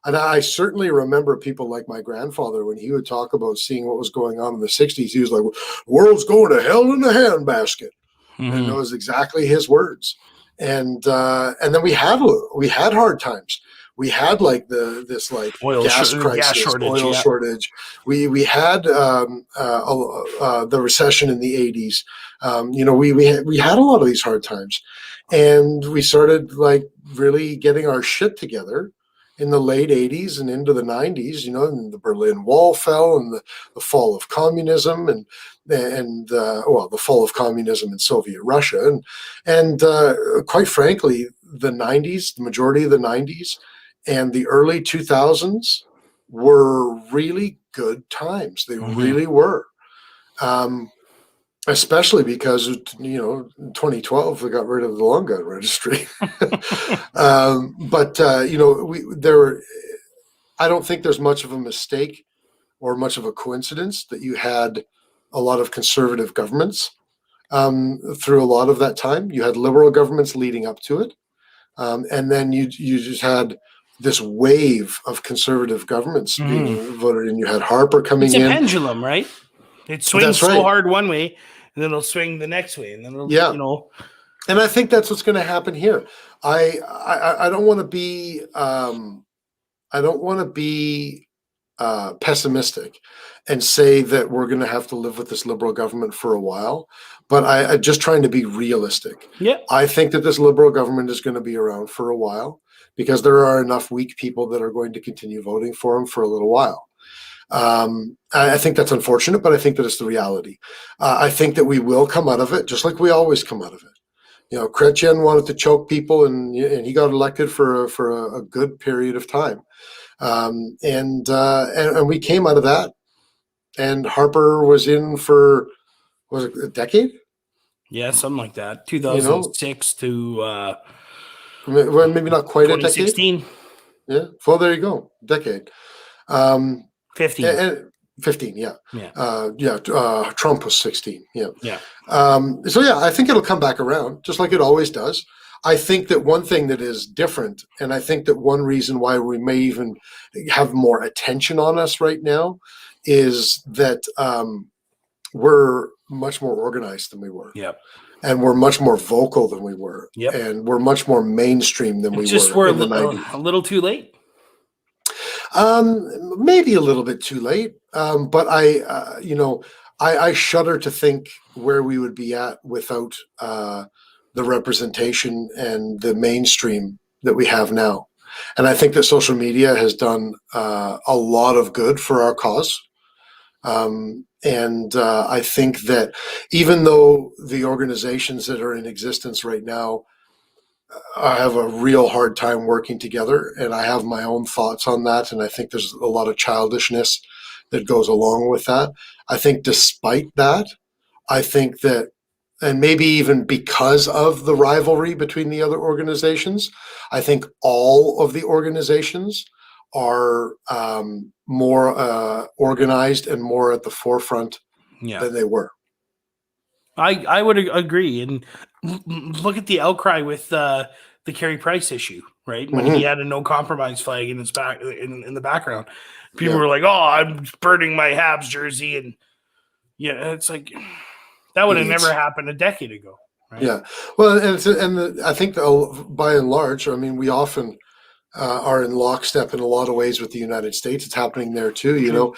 And I certainly remember people like my grandfather, when he would talk about seeing what was going on in the '60s, he was like, "World's going to hell in a handbasket." Mm-hmm. And that was exactly his words. And then we had hard times. We had like this gas crisis, oil shortage. We had the recession in the '80s. We had a lot of these hard times, and we started like really getting our shit together in the late '80s and into the '90s. And the Berlin Wall fell, and the fall of communism, and the fall of communism in Soviet Russia, and quite frankly, the '90s, the majority of the '90s, and the early 2000s were really good times. They really were. Especially because, in 2012, we got rid of the long gun registry. I don't think there's much of a mistake or much of a coincidence that you had a lot of conservative governments through a lot of that time. You had liberal governments leading up to it. And then you just had this wave of conservative governments being voted in. You had Harper coming in. It's a pendulum, right? It swings so hard one way, and then it'll swing the next way, and then it'll, And I think that's what's going to happen here. I don't want to be pessimistic and say that we're going to have to live with this liberal government for a while, but I'm just trying to be realistic. Yeah, I think that this liberal government is going to be around for a while, because there are enough weak people that are going to continue voting for him for a little while. I think that's unfortunate, but I think that it's the reality. I think that we will come out of it, just like we always come out of it. Chrétien wanted to choke people, and he got elected for a good period of time. And we came out of that, and Harper was in for, was it a decade? Yeah, something like that. 2006 to well, maybe not quite a decade. 2016. Yeah. Well, there you go. Decade. 15. 15. Yeah. Yeah. Trump was 16. Yeah. Yeah. So yeah, I think it'll come back around, just like it always does. I think that one thing that is different, and I think that one reason why we may even have more attention on us right now, is that we're much more organized than we were. Yep. And we're much more vocal than we were. Yep. And we're much more mainstream than we just were we're in the 90s. A little too late. Maybe a little bit too late, but I shudder to think where we would be at without the representation and the mainstream that we have now. And I think that social media has done a lot of good for our cause. I think that even though the organizations that are in existence right now I have a real hard time working together, and I have my own thoughts on that. And I think there's a lot of childishness that goes along with that. I think despite that, I think that, and maybe even because of the rivalry between the other organizations, I think all of the organizations are more organized and more at the forefront than they were. I would agree. And look at the outcry with the Carey Price issue, right? When he had a no compromise flag in his back in the background, people were like, "Oh, I'm burning my Habs jersey," and it's like that would have never happened a decade ago, right? Yeah, well, I think by and large, I mean, we often are in lockstep in a lot of ways with the United States. It's happening there too. You know,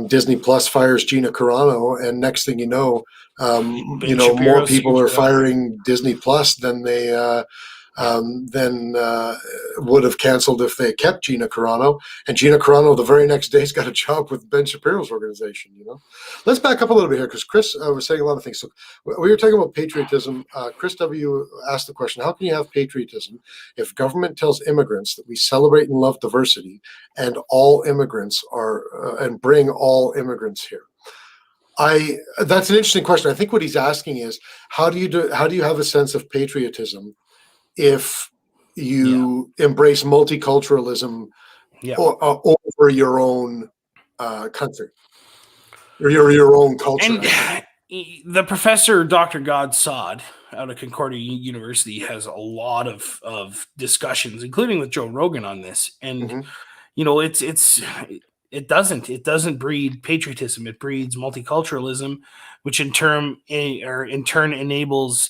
Disney Plus fires Gina Carano, and next thing you know, more people are firing Disney Plus than they would have canceled if they kept Gina Carano. And Gina Carano, the very next day, has got a job with Ben Shapiro's organization. Let's back up a little bit here because Chris was saying a lot of things. So we were talking about patriotism. Chris W. asked the question: how can you have patriotism if government tells immigrants that we celebrate and love diversity, and all immigrants are and bring all immigrants here? That's an interesting question. I think what he's asking is how do you have a sense of patriotism if you embrace multiculturalism over your own country or your own culture? And the professor, Dr. Godsod, out of Concordia University, has a lot of discussions, including with Joe Rogan, on this. And it doesn't breed patriotism. It breeds multiculturalism, which in turn enables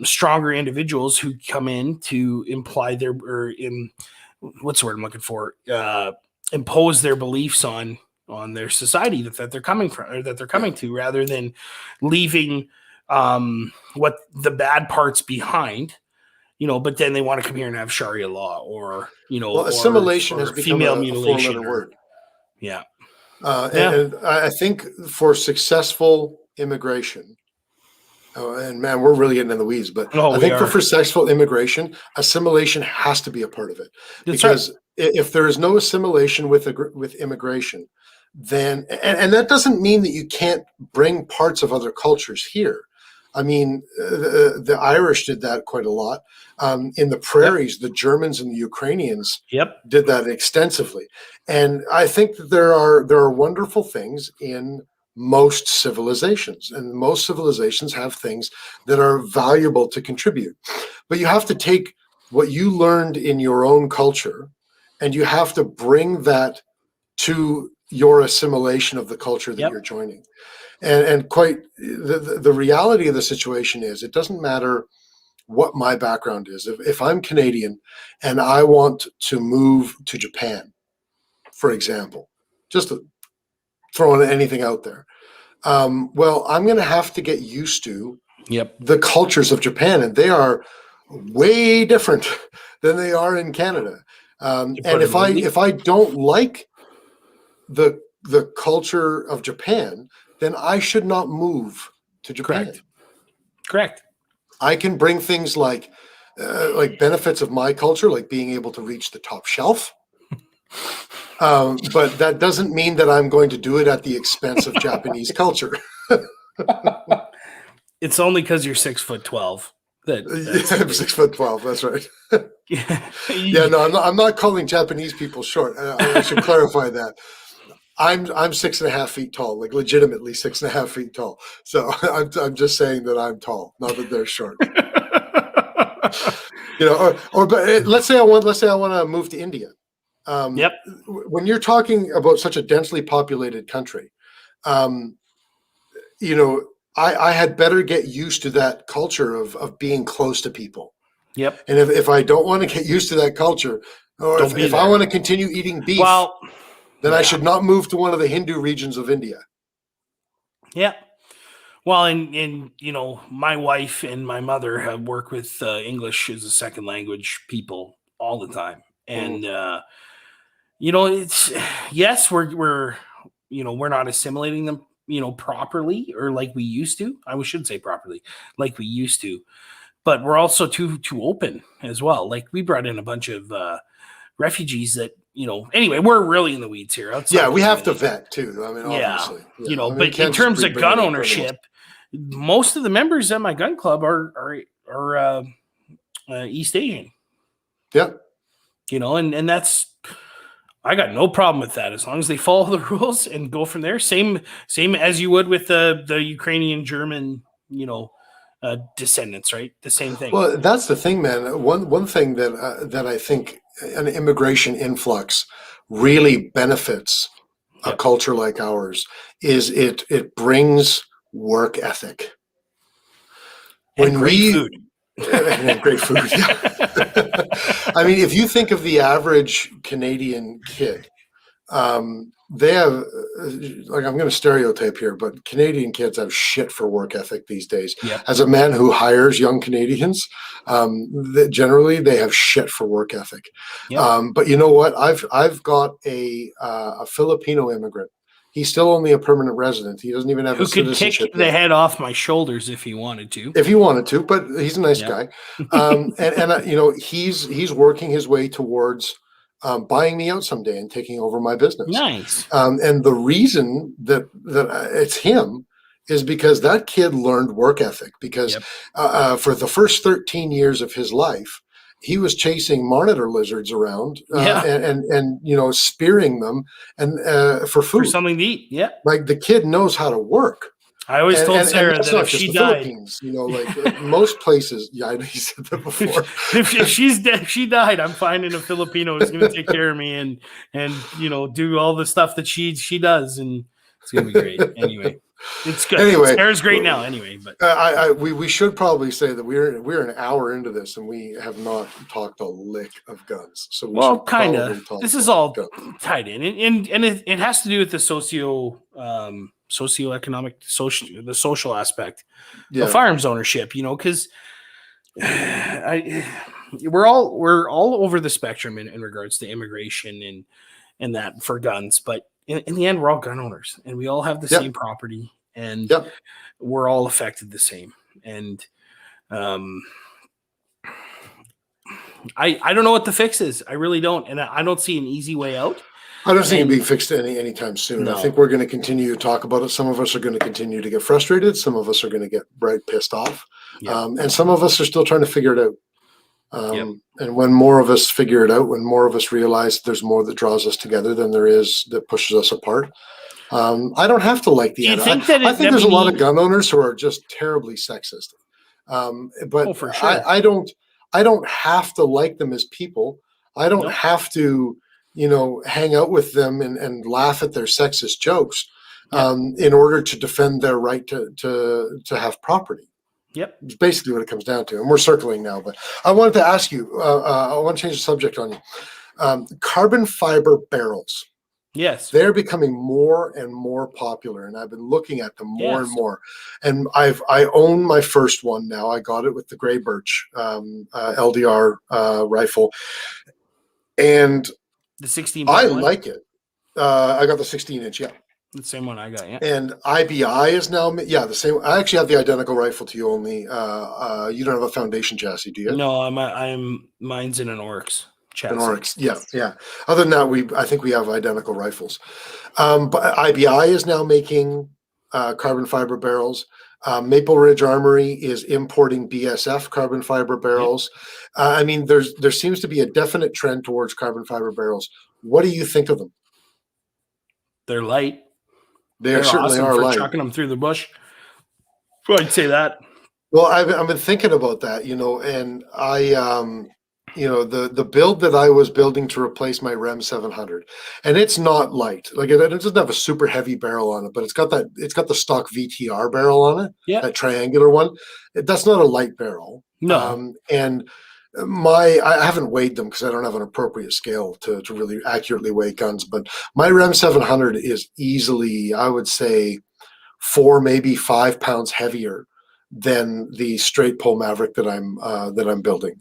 stronger individuals who come in to impose their beliefs on their society that they're coming from, or that they're coming to, rather than leaving what the bad parts behind. But then they want to come here and have Sharia law, or assimilation has become female a mutilation. Four-letter word. Yeah. And I think for successful immigration, and man, we're really getting in the weeds, but I think for successful immigration, assimilation has to be a part of it. Because if there is no assimilation with immigration, then, and that doesn't mean that you can't bring parts of other cultures here. I mean, the Irish did that quite a lot. In the prairies, the Germans and the Ukrainians did that extensively. And I think that there are wonderful things in most civilizations, and most civilizations have things that are valuable to contribute. But you have to take what you learned in your own culture, and you have to bring that to your assimilation of the culture that you're joining. And quite the reality of the situation is, it doesn't matter what my background is. If I'm Canadian and I want to move to Japan, for example, just throwing anything out there, well, I'm going to have to get used to the cultures of Japan, and they are way different than they are in Canada. And if I don't like the culture of Japan, then I should not move to Japan. Correct. I can bring things like benefits of my culture, like being able to reach the top shelf. But that doesn't mean that I'm going to do it at the expense of Japanese culture. It's only because you're 6'12". I'm 6'12". That's right. No, I'm not calling Japanese people short. I should clarify that. I'm 6.5 feet tall, like legitimately 6.5 feet tall. So I'm just saying that I'm tall, not that they're short. But let's say I want to move to India. When you're talking about such a densely populated country, I had better get used to that culture of being close to people. And if I don't want to get used to that culture, Or Don't be if I there. want to continue eating beef, Well, then I yeah. should not move to one of the Hindu regions of India. Yeah. Well, and you know, my wife and my mother have worked with English as a second language people all the time, and you know, it's yes, we're you know, we're not assimilating them, you know, properly or like we used to. I shouldn't say properly, like we used to, but we're also too open as well. Like we brought in a bunch of refugees that, you know, anyway, we're really in the weeds here. Yeah, we have to vet too. I mean, Yeah, obviously. Yeah. you know, I mean, but in terms of gun ownership, most of the members at my gun club are East Asian. Yeah. You know, and that's, I got no problem with that as long as they follow the rules and go from there. Same as you would with the Ukrainian German, you know, descendants, right? The same thing. Well, that's the thing, man. One thing that I think an immigration influx really benefits a culture like ours is it brings work ethic. And great food. And great food. Yeah. I mean, if you think of the average Canadian kid, they have, like, I'm going to stereotype here, but Canadian kids have shit for work ethic these days. Yep. As a man who hires young Canadians, generally they have shit for work ethic. Yep. But you know what? I've got a Filipino immigrant. He's still only a permanent resident. He doesn't even have a citizenship. Who could kick the head off my shoulders if he wanted to. If he wanted to, but he's a nice guy. And you know, he's working his way towards buying me out someday and taking over my business. Nice. And the reason that it's him is because that kid learned work ethic. Because for the first 13 years of his life, he was chasing monitor lizards around and you know, spearing them and for food, for something to eat. Yeah, like the kid knows how to work. I always told Sarah that if she died, you know, like most places. Yeah, I know you said that before. if she's dead, she died, I'm finding a Filipino who's going to take care of me and you know, do all the stuff that she does, and it's going to be great. Anyway, it's good. Anyway, Sarah's great now. Anyway, but we should probably say that we're an hour into this and we have not talked a lick of guns. So well, kind of. This is all tied in, and it has to do with the socioeconomic, the social aspect of firearms ownership, you know, because we're all over the spectrum in regards to immigration and that for guns, but in the end, we're all gun owners and we all have the same property and we're all affected the same. And I don't know what the fix is. I really don't, and I don't see an easy way out. I don't think it'll be fixed anytime soon. No. I think we're going to continue to talk about it. Some of us are going to continue to get frustrated. Some of us are going to get pissed off. And some of us are still trying to figure it out. And when more of us figure it out, when more of us realize there's more that draws us together than there is that pushes us apart, I don't have to like the other. I think there's a lot of gun owners who are just terribly sexist. But for sure. I don't have to like them as people. I don't have to, you know, hang out with them and laugh at their sexist jokes in order to defend their right to have property. Yep. It's basically what it comes down to. And we're circling now, but I wanted to ask you, I want to change the subject on you. Carbon fiber barrels. Yes. They're becoming more and more popular, and I've been looking at them more and more. And I own my first one now. I got it with the Gray Birch LDR rifle. And the 16. I like it. I got the 16-inch, the same one I got, And IBI is now, the same. I actually have the identical rifle to you. Only you don't have a foundation chassis, do you? No, mine's in an Oryx chassis. An Oryx, yeah. Other than that, I think we have identical rifles. But IBI is now making carbon fiber barrels. Maple Ridge Armory is importing BSF carbon fiber barrels. I mean, there seems to be a definite trend towards carbon fiber barrels. What do you think of them? They're light. They're certainly awesome are for light. Chucking them through the bush. I'd say that. Well, I've been thinking about that, you know, and you know, the build that I was building to replace my REM 700, and it's not light. Like it doesn't have a super heavy barrel on it, but it's got the stock VTR barrel on it. Yeah, that triangular one. That's not a light barrel. No, and I haven't weighed them because I don't have an appropriate scale to really accurately weigh guns, but my Rem 700 is easily, I would say, 4, maybe 5 pounds heavier than the straight pull Maverick that I'm building.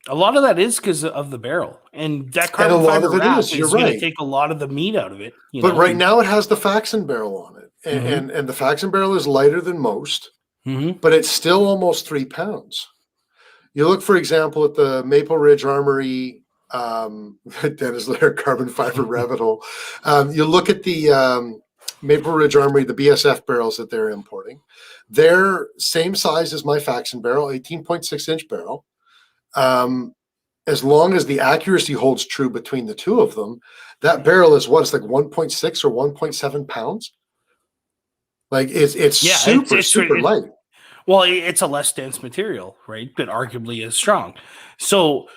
A lot of that is because of the barrel, and that And a carbon lot fiber of it wrap is, is you're going to right. take a lot of the meat out of it. But right now it has the Faxon barrel on it, and the Faxon barrel is lighter than most, but it's still almost 3 pounds. You look, for example, at the Maple Ridge Armory, Dennis Lair carbon fiber rabbit hole. You look at the Maple Ridge Armory, the BSF barrels that they're importing. They're same size as my Faxon barrel, 18.6-inch barrel. As long as the accuracy holds true between the two of them, that barrel is what? It's like 1.6 or 1.7 pounds. Like it's super light. Well, it's a less dense material, right? But arguably as strong. So,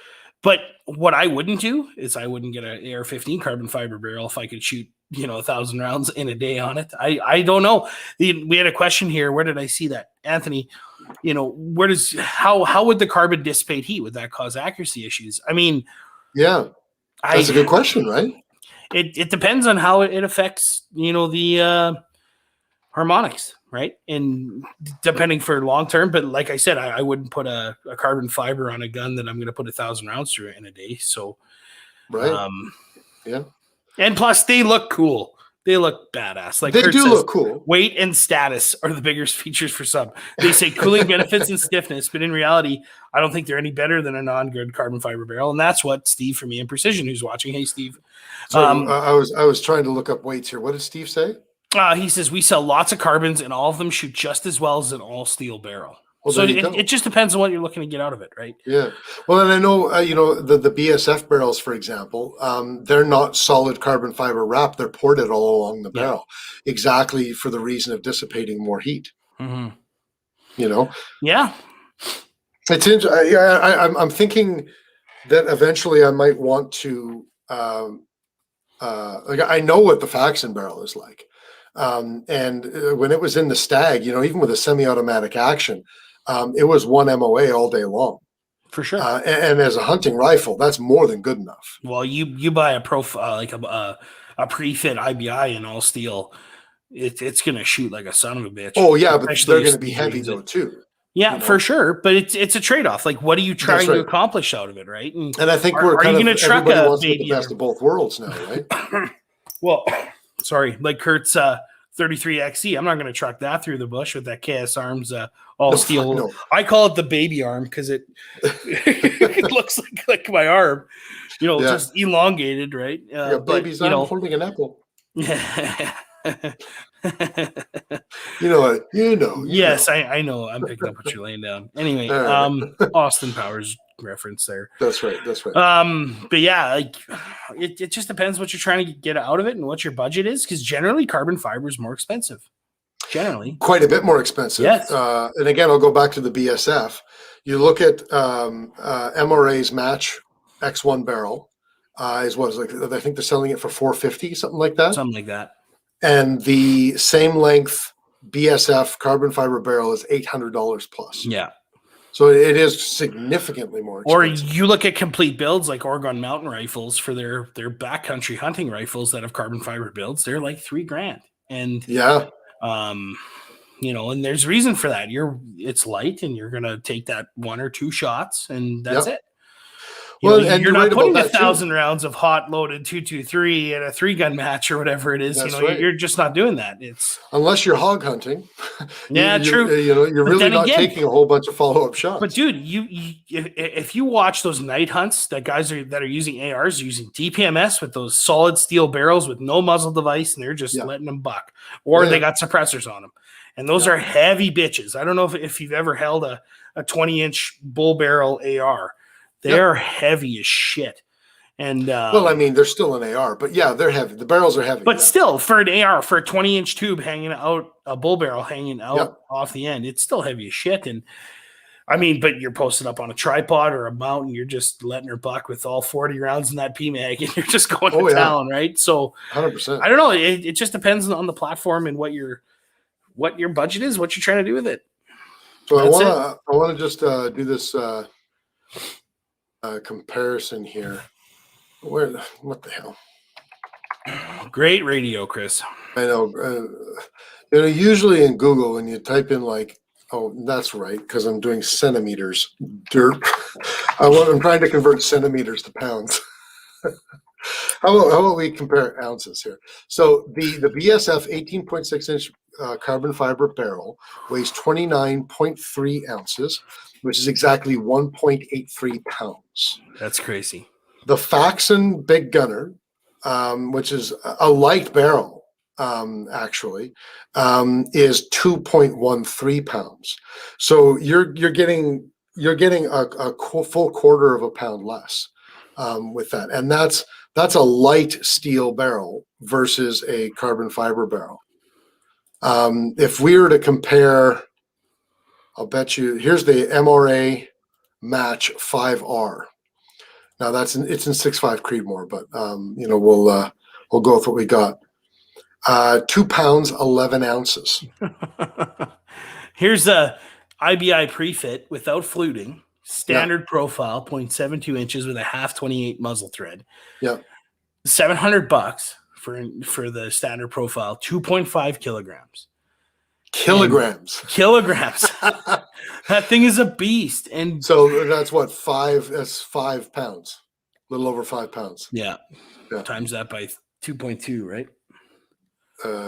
but what I wouldn't do is I wouldn't get an AR-15 carbon fiber barrel if I could shoot, 1,000 rounds in a day on it. I don't know. We had a question here. Where did I see that? Anthony, how would the carbon dissipate heat? Would that cause accuracy issues? I mean, yeah, that's a good question, right? It depends on how it affects, the harmonics, right? And depending for long term, but like I said, I wouldn't put a carbon fiber on a gun that I'm going to put 1,000 rounds through in a day. So, right, yeah. And plus, they look cool. They look badass. Like they Kurt do says, look cool. Weight and status are the biggest features for some. They say cooling benefits and stiffness, but in reality, I don't think they're any better than a non-good carbon fiber barrel. And that's what Steve from EM Precision, who's watching. Hey, Steve. So I was trying to look up weights here. What did Steve say? He says we sell lots of carbons, and all of them shoot just as well as an all steel barrel. Well, so it just depends on what you're looking to get out of it, right? Yeah. Well, and I know, the BSF barrels, for example, they're not solid carbon fiber wrap. They're ported all along the barrel, exactly for the reason of dissipating more heat. Mm-hmm. Yeah. It's interesting. I'm thinking that eventually I might want to, I know what the Faxon barrel is like. And when it was in the Stag, even with a semi-automatic action, it was one MOA all day long. For sure. And as a hunting rifle, that's more than good enough. Well, you buy a profile like a pre-fit IBI in all steel, it's going to shoot like a son of a bitch. Oh yeah, but they're going to be heavy though too. Yeah, for sure. But it's a trade-off. Like, what are you trying to accomplish out of it, right? And I think we're kind of everybody wants the best of both worlds now, right? Well, sorry, like Kurt's 33XE. I'm not going to truck that through the bush with that KS Arms all steel. No. I call it the baby arm because it looks like my arm, just elongated, right? Baby's arm holding an apple. Yes, I know. I'm picking up what you're laying down. Anyway, Austin Powers reference there. That's right. But yeah, like it just depends what you're trying to get out of it and what your budget is, because generally carbon fiber is more expensive. Generally, quite a bit more expensive. Yes. And again, I'll go back to the BSF. You look at MRA's Match X1 barrel. I think they're selling it for $450, something like that. Something like that. And the same length BSF carbon fiber barrel is $800 plus. Yeah. So it is significantly more expensive. Or you look at complete builds like Oregon Mountain Rifles for their backcountry hunting rifles that have carbon fiber builds. They're like $3,000. And yeah. And there's reason for that. It's light and you're gonna take that 1 or 2 shots and that's it. And you're not putting 1,000 rounds of hot loaded 223 in a 3-gun match or whatever it is. Right. You're just not doing that. It's unless you're hog hunting. Yeah, true. You're really not taking a whole bunch of follow-up shots. But dude, if you watch those night hunts that guys that are using ARs using DPMS with those solid steel barrels with no muzzle device, and they're just letting them buck, or they got suppressors on them, and those are heavy bitches. I don't know if you've ever held a 20-inch bull barrel AR. They're heavy as shit. And they're still an AR, but yeah, they're heavy. The barrels are heavy. But still, for an AR, for a 20-inch tube hanging out, a bull barrel hanging out off the end, it's still heavy as shit. And but you're posted up on a tripod or a mount, and you're just letting her buck with all 40 rounds in that PMag, and you're just going to town, right? So 100%. I don't know. It just depends on the platform and what your budget is, what you're trying to do with it. So That's I want to just do this comparison here. What the hell? Great radio, Chris. I know. Usually in Google, when you type in like, oh, that's right, because I'm doing centimeters. Dirt. I'm trying to convert centimeters to pounds. How about we compare ounces here? So the BSF 18.6-inch carbon fiber barrel weighs 29.3 ounces, which is exactly 1.83 pounds. That's crazy. The Faxon Big Gunner, which is a light barrel, actually, is 2.13 pounds. So you're getting a full quarter of a pound less with that, and that's a light steel barrel versus a carbon fiber barrel. If we were to compare, I'll bet you here's the MRA Match 5R. Now it's in 6.5 Creedmoor, but we'll go with what we got. 2 pounds 11 ounces. Here's a IBI pre-fit without fluting, standard profile, 0.72 inches with a half 28 muzzle thread. Yeah, $700 for the standard profile, 2.5 kilograms. Kilograms. That thing is a beast. And so that's what, 5 pounds, a little over 5 pounds. Yeah. Times that by 2.2, right?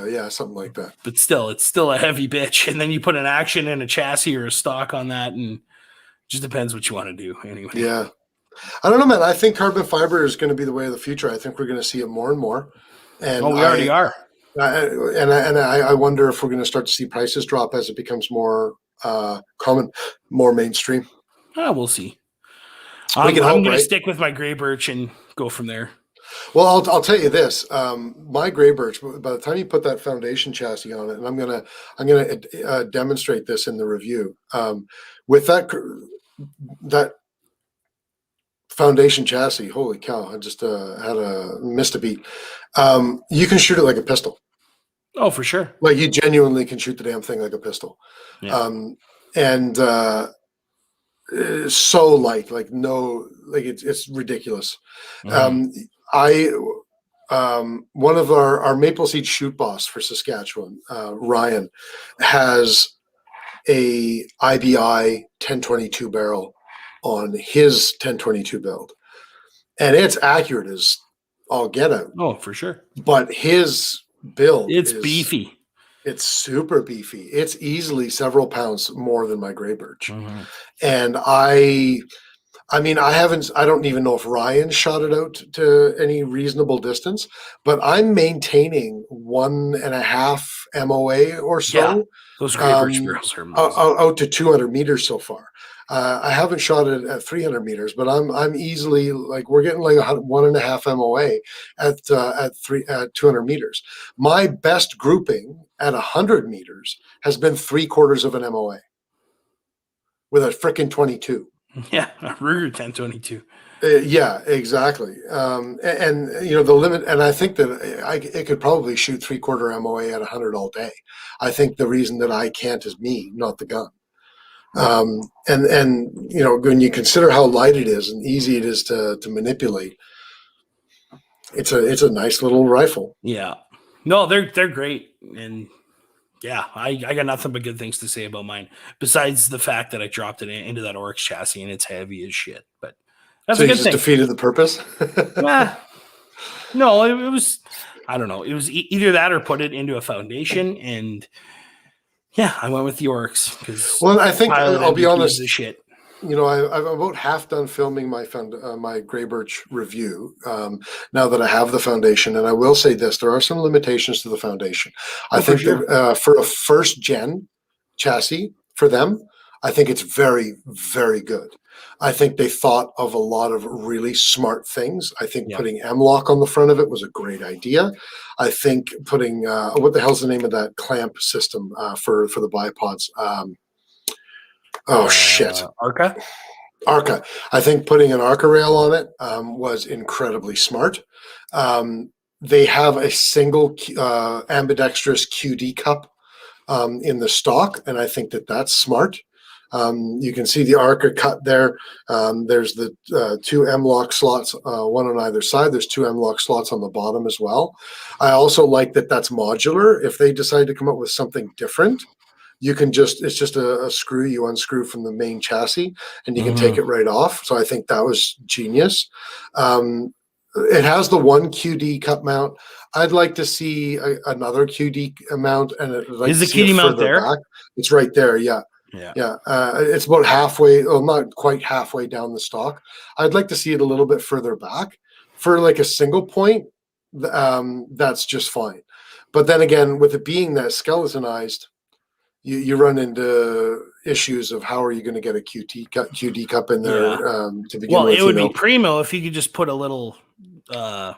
Yeah, something like that. But still, it's still a heavy bitch. And then you put an action and a chassis or a stock on that, and it just depends what you want to do anyway. Yeah. I don't know, man. I think carbon fiber is going to be the way of the future. I think we're going to see it more and more. And we already are. I wonder if we're going to start to see prices drop as it becomes more common, more mainstream. We'll see. I'm going to stick with my gray birch and go from there. Well, I'll tell you this: my gray birch. By the time you put that foundation chassis on it, and I'm gonna demonstrate this in the review. With that foundation chassis, holy cow! I just missed a beat. You can shoot it like a pistol. Oh, for sure. Like you genuinely can shoot the damn thing like a pistol. Yeah. It's so light, it's ridiculous. Mm-hmm. One of our Maple Seed shoot boss for Saskatchewan, Ryan, has a IBI 1022 barrel on his 1022 build, and it's accurate as all get out. Oh, for sure. But his build, it's beefy. It's super beefy. It's easily several pounds more than my gray birch. Mm-hmm. And I don't even know if Ryan shot it out to any reasonable distance, but I'm maintaining 1.5 MOA or so. Yeah, those gray birch barrels are out to 200 meters so far. I haven't shot it at 300 meters, but I'm easily we're getting 1.5 MOA at 200 meters. My best grouping at 100 meters has been 3/4 of an MOA with a frickin' 22. Yeah, a Ruger 1022. Yeah, exactly. And the limit, and I think that it could probably shoot 3/4 MOA at 100 all day. I think the reason that I can't is me, not the gun. And when you consider how light it is and easy it is to manipulate, it's a nice little rifle. Yeah, no, they're great, and yeah, I got nothing but good things to say about mine. Besides the fact that I dropped it into that Oryx chassis and it's heavy as shit, but that's a good thing. Defeated the purpose. No, it was. I don't know. It was either that or put it into a foundation and. Yeah, I went with the Oryx because. Well, I think I'll be honest. Shit. I'm about half done filming my gray birch review now that I have the foundation, and I will say this: there are some limitations to the foundation. I think that for a first gen chassis for them, I think it's very, very good. I think they thought of a lot of really smart things. I think putting M-lock on the front of it was a great idea. I think putting what the hell's the name of that clamp system for the bipods? Shit. Arca. I think putting an Arca rail on it was incredibly smart. They have a single ambidextrous QD cup in the stock, and I think that that's smart. You can see the Arca cut there. There's the 2 M-lock slots, one on either side. There's 2 M-lock slots on the bottom as well. I also like that that's modular. If they decide to come up with something different, you can it's just a screw you unscrew from the main chassis and you can take it right off. So I think that was genius. It has the 1 QD cup mount. I'd like to see another QD mount, and is the QD mount there? Back. It's right there. Yeah. It's about halfway, well, not quite halfway down the stock. I'd like to see it a little bit further back for like a single point. That's just fine. But then again, with it being that skeletonized, you run into issues of how are you going to get a QD cup in there to begin with. Well, it would be primo if you could just put a little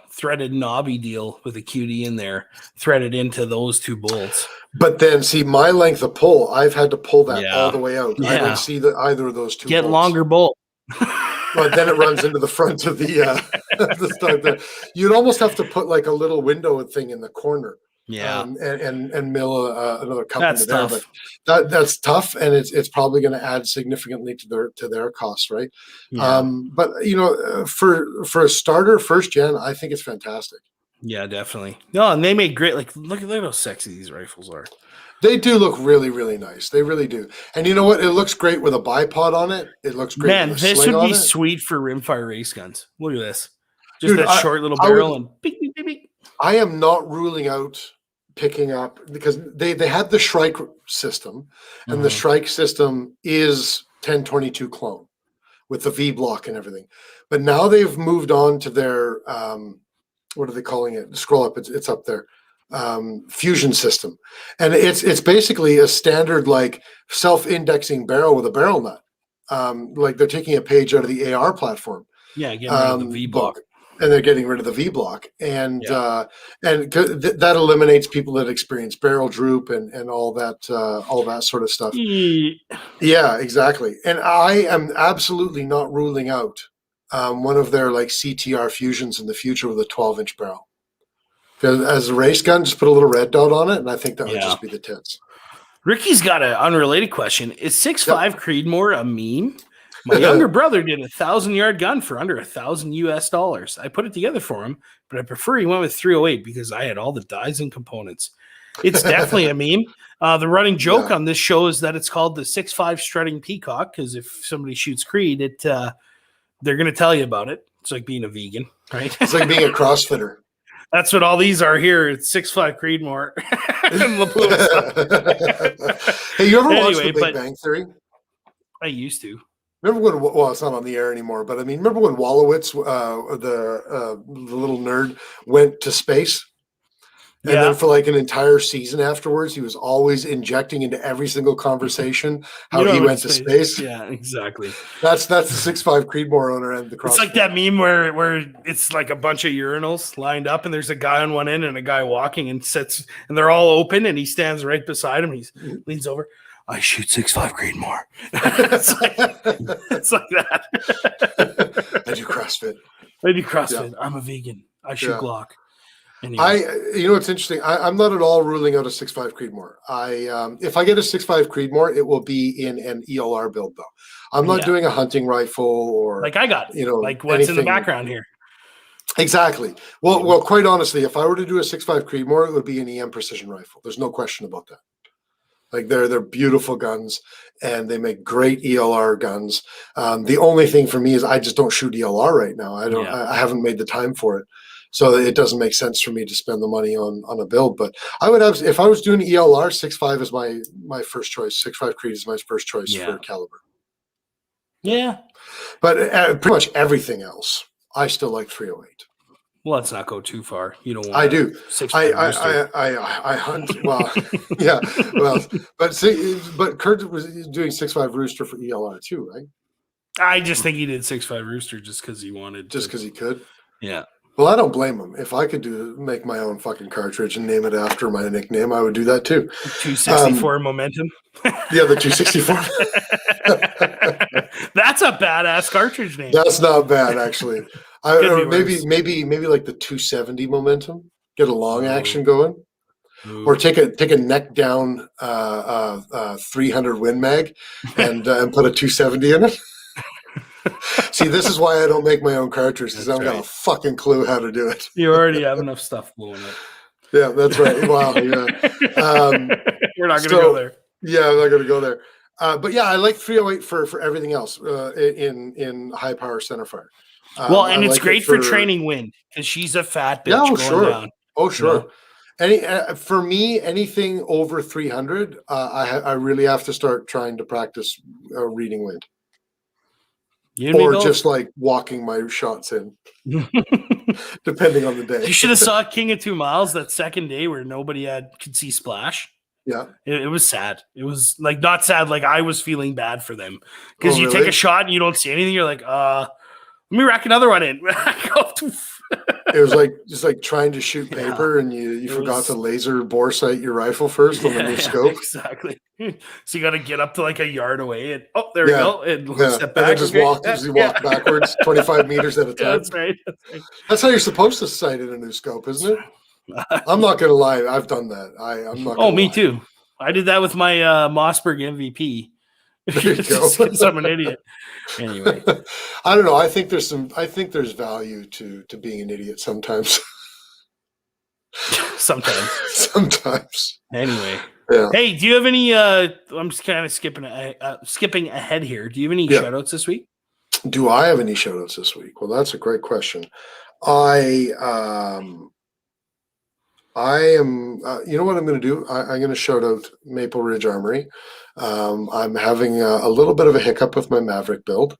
threaded knobby deal with a QD in there, threaded into those 2 bolts. But then, see, my length of pull, I've had to pull that all the way out. I don't see either of those 2 Get bolts. longer bolt. But then it runs into the front of the stock there. You'd almost have to put like a little window thing in the corner. And mill another cup into there. Tough. But that's tough, and it's probably going to add significantly to their costs, right? But for a starter first gen, I think it's fantastic. Yeah, definitely. No, and they make great. Like look how sexy these rifles are. They do look really, really nice. They really do. And you know what? It looks great with a bipod on it. It looks great. Man, with a this sling would be on it. sweet for rimfire race guns. Look at this. Just Dude, that short little barrel and beep, beep, beep, beep. I am not ruling out picking up, because they had the Shrike system, and the Shrike system is 1022 clone with the V block and everything. But now they've moved on to their what are they calling it? Scroll up, it's up there. Fusion system, and it's basically a standard like self-indexing barrel with a barrel nut. Like they're taking a page out of the AR platform. Yeah, getting rid of the V block. And they're getting rid of the V block, and that eliminates people that experience barrel droop and all that sort of stuff. Yeah, exactly. And I am absolutely not ruling out one of their like CTR fusions in the future with a 12-inch barrel. Because as a race gun, just put a little red dot on it, and I think that would just be the tits. Ricky's got an unrelated question. Is 6.5 Creedmoor a meme? My younger brother did a 1,000-yard gun for under $1,000 US. I put it together for him, but I prefer he went with 308 because I had all the dies and components. It's definitely a meme. The running joke on this show is that it's called the 6.5 strutting peacock, because if somebody shoots Creed, they're going to tell you about it. It's like being a vegan, right? It's like being a CrossFitter. That's what all these are here. It's 6.5 Creedmoor. Hey, you ever watched The Big Bang Theory? I used to. Remember when? Well, it's not on the air anymore. But I mean, remember when Wolowitz, the little nerd, went to space, and then for like an entire season afterwards, he was always injecting into every single conversation how he went to space. Yeah, exactly. That's the 6.5 Creedmoor owner and the cross. It's like that meme where it's like a bunch of urinals lined up, and there's a guy on one end and a guy walking, and sits, and they're all open, and he stands right beside him. He leans over. I shoot 6.5 Creedmoor. It's like that. I do CrossFit. Yeah. I'm a vegan. I shoot Glock. Anyway. You know what's interesting? I'm not at all ruling out a 6.5 Creedmoor. If I get a 6.5 Creedmoor, it will be in an ELR build though. I'm not doing a hunting rifle or like I got, like what's anything in the background here. Exactly. Well, quite honestly, if I were to do a 6.5 Creedmoor, it would be an EM precision rifle. There's no question about that. Like they're beautiful guns, and they make great ELR guns. The only thing for me is I just don't shoot ELR right now. I haven't made the time for it, so it doesn't make sense for me to spend the money on a build. But I would have, if I was doing ELR, 6.5 is my first choice. 6.5 Creed is my first choice for caliber. Yeah, but pretty much everything else, I still like 308. Well, let's not go too far. You don't want. I do. I hunt. Well, yeah. Well, but Kurt was doing 6.5 Rooster for ELR too, right? I just think he did 6.5 Rooster just because he wanted. Just because he could. Yeah. Well, I don't blame him. If I could make my own fucking cartridge and name it after my nickname, I would do that too. 264 Momentum. Yeah, the 264. That's a badass cartridge name. That's not bad, actually. Maybe like the 270 Momentum. Get a long action going. or take a neck down 300 Win Mag and put a 270 in it. See, this is why I don't make my own cartridges, because I don't got a fucking clue how to do it. You already have enough stuff blowing up. Yeah, that's right. Wow. Yeah. We're not going to go there. Yeah, I'm not going to go there. But yeah, I like 308 for everything else in high power centerfire. Well, and it's great for training Wind, because she's a fat bitch going down. Oh, sure. You know? For me, anything over 300, I really have to start trying to practice reading Wind. Or just like walking my shots in, depending on the day. You should have saw King of 2 Miles that second day where nobody could see splash. Yeah, it was sad. It was like not sad, like I was feeling bad for them, because you take a shot and you don't see anything. You're like, let me rack another one in. It was like just like trying to shoot paper, and you forgot to laser bore sight your rifle first on the new scope. Exactly. So you got to get up to like a yard away, and there we go, and step back. And just walk backwards 25 meters at a time. That's right. That's how you're supposed to sight in a new scope, isn't it? I'm not gonna lie, I've done that. I'm not. Oh, me too. I did that with my Mossberg MVP. There you go. Because I'm an idiot. Anyway, I don't know. I think there's value to being an idiot sometimes. Sometimes. Anyway. Yeah. Hey, do you have any? I'm just kind of skipping ahead here. Do you have any shout outs this week? Do I have any shout outs this week? Well, that's a great question. I am. You know what I'm going to do? I'm going to shout out Maple Ridge Armory. I'm having a little bit of a hiccup with my Maverick build,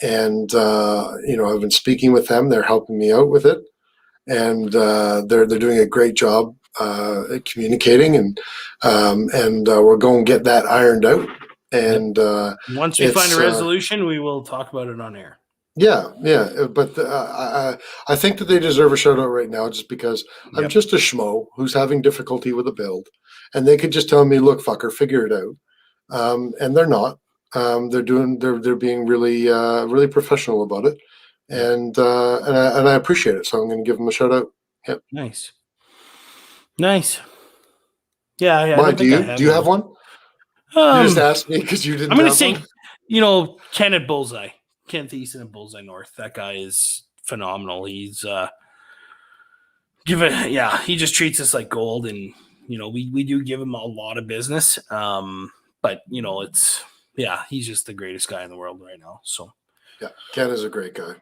and I've been speaking with them. They're helping me out with it, and they're doing a great job at communicating, and we're going to get that ironed out. And once we find a resolution, we will talk about it on air. Yeah, but I think that they deserve a shout out right now, just because I'm just a schmo who's having difficulty with a build, and they could just tell me, "Look, fucker, figure it out," and they're not. They're being really really professional about it, and I appreciate it. So I'm going to give them a shout out. Yep. Nice. Yeah. Mike, do you have one? You just asked me because you didn't. I'm going to say, Ken at Bullseye. Kent Easton and Bullseye North. That guy is phenomenal. He's he just treats us like gold, and we do give him a lot of business. But he's just the greatest guy in the world right now. So yeah, Ken is a great guy.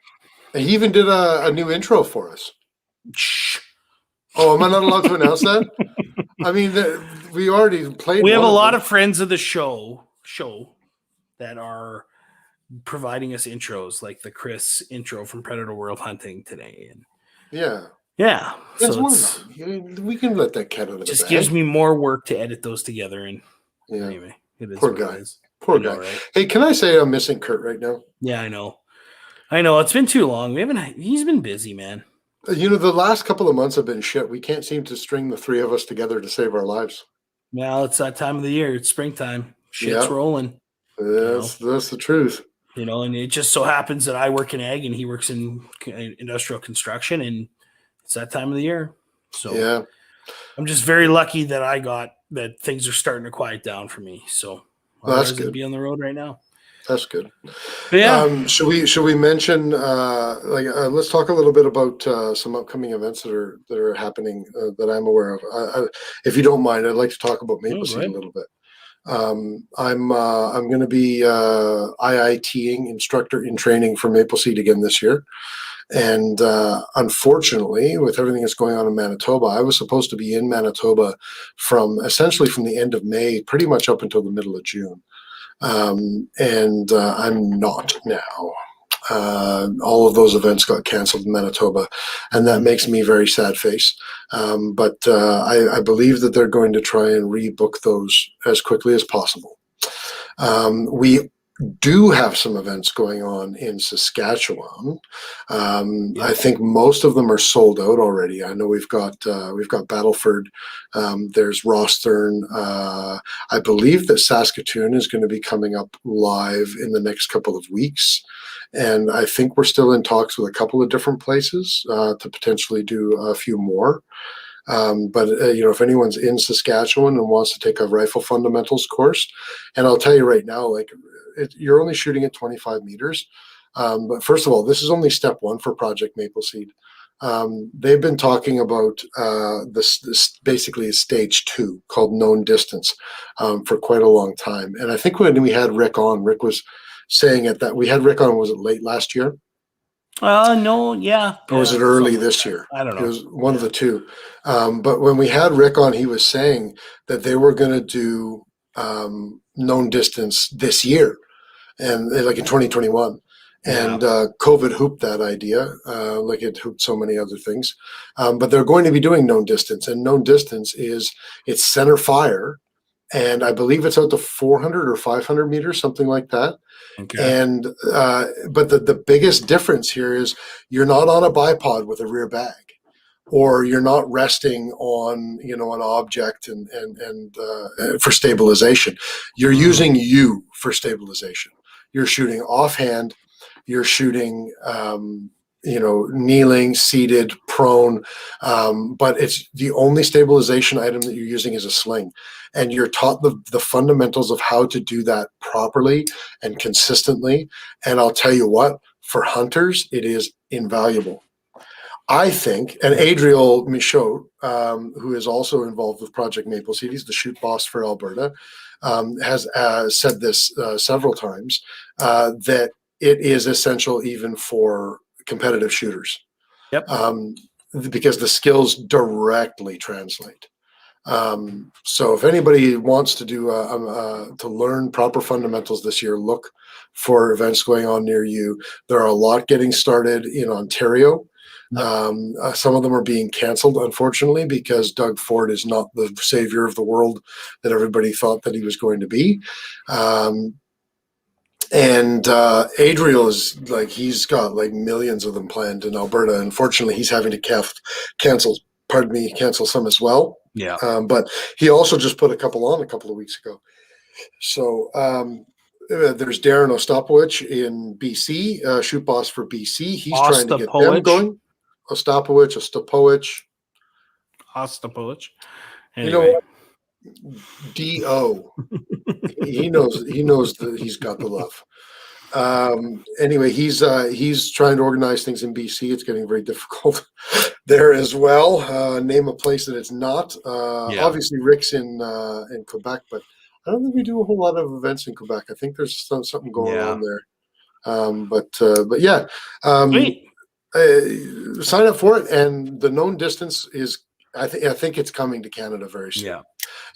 And he even did a new intro for us. Shh. Oh, am I not allowed to announce that? I mean, we already played. We have a lot of friends of the show that are providing us intros, like the Chris intro from Predator World Hunting today, and yeah. So we can let that cat out of the just bag. Gives me more work to edit those together, and anyway, it is poor guy. Right? Hey, can I say I'm missing Kurt right now? Yeah, I know. It's been too long. He's been busy, man. The last couple of months have been shit. We can't seem to string the three of us together to save our lives. Well, it's that time of the year. It's springtime. Shit's rolling. That's the truth. And it just so happens that I work in ag and he works in industrial construction, and it's that time of the year. So I'm just very lucky that things are starting to quiet down for me. So that's good. Be on the road right now. That's good. But yeah. Should we mention let's talk a little bit about some upcoming events that are happening that I'm aware of. If you don't mind, I'd like to talk about Maple Seed a little bit. I'm going to be IITing instructor in training for Maple Seed again this year, and unfortunately, with everything that's going on in Manitoba, I was supposed to be in Manitoba essentially from the end of May, pretty much up until the middle of June, and I'm not now. All of those events got canceled in Manitoba, and that makes me very sad face. But I believe that they're going to try and rebook those as quickly as possible. We do have some events going on in Saskatchewan. I think most of them are sold out already. I know we've got Battleford. There's Rostern. I believe that Saskatoon is going to be coming up live in the next couple of weeks. And I think we're still in talks with a couple of different places to potentially do a few more. But if anyone's in Saskatchewan and wants to take a rifle fundamentals course, and I'll tell you right now, like you're only shooting at 25 meters. But first of all, this is only step one for Project Maple Seed. They've been talking about this basically stage 2 called known distance for quite a long time. And I think when we had Rick on, Rick was saying that we had Rick on, was it late last year? No, yeah. Or was it early this year? I don't know. It was one of the two. But when we had Rick on, he was saying that they were going to do known distance this year, and like in 2021. And COVID hooped that idea, like it hooped so many other things. But they're going to be doing known distance, and known distance it's center fire, and I believe it's out to 400 or 500 meters, something like that. Okay. And but the biggest difference here is you're not on a bipod with a rear bag, or you're not resting on an object and for stabilization. You're using you for stabilization. You're shooting offhand. You're shooting, kneeling, seated, prone, but it's the only stabilization item that you're using is a sling. And you're taught the fundamentals of how to do that properly and consistently. And I'll tell you what, for hunters, it is invaluable. I think, and Adriel Michaud, who is also involved with Project Maple Seed, he's the shoot boss for Alberta, has said this several times, that it is essential even for competitive shooters. Yep. Because the skills directly translate. So if anybody wants to do to learn proper fundamentals this year, look for events going on near you. There are a lot getting started in Ontario. Some of them are being canceled, unfortunately, because Doug Ford is not the savior of the world that everybody thought that he was going to be. And Adriel is he's got millions of them planned in Alberta. Unfortunately, he's having to cancel some as well. Yeah. But he also just put a couple on a couple of weeks ago. So there's Darren Ostapowicz in BC, shoot boss for BC. He's trying to get them going. Ostapowicz. Anyway. D.O. he knows that he's got the love. Anyway, he's trying to organize things in BC. It's getting very difficult there as well. Name a place that it's not. Obviously, Rick's in Quebec, but I don't think we do a whole lot of events in Quebec. I think there's something going on there. But yeah, sign up for it. And the known distance is, I think it's coming to Canada very soon. Yeah.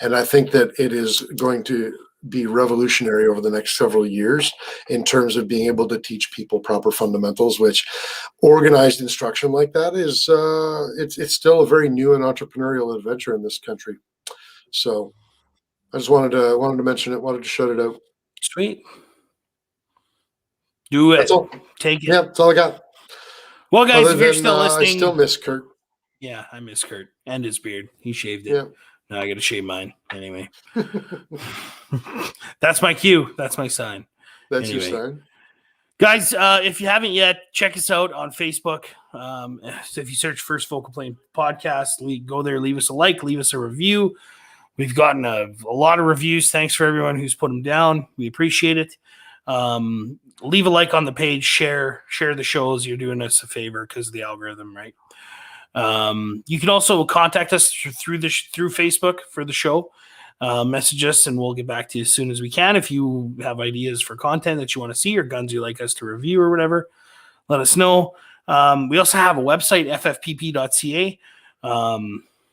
And I think that it is going to be revolutionary over the next several years in terms of being able to teach people proper fundamentals, which organized instruction like that is, it's still a very new and entrepreneurial adventure in this country. So I just wanted to mention it, wanted to shout it out. Sweet. Do it. That's all. Take it. Yeah, that's all I got. Well, guys, if you're still listening. I still miss Kurt. Yeah, I miss Kurt and his beard. He shaved it. Yeah. Now I got to shave mine. Anyway. That's my cue. That's my sign. That's your sign. Guys, if you haven't yet, check us out on Facebook. So if you search First Focal Plane Podcast, go there, leave us a like, leave us a review. We've gotten a lot of reviews. Thanks for everyone who's put them down. We appreciate it. Leave a like on the page, share the shows. You're doing us a favor because of the algorithm, right? You can also contact us through Facebook for the show. Message us and we'll get back to you as soon as we can. If you have ideas for content that you want to see or guns you like us to review or whatever, let us know. We also have a website, ffpp.ca,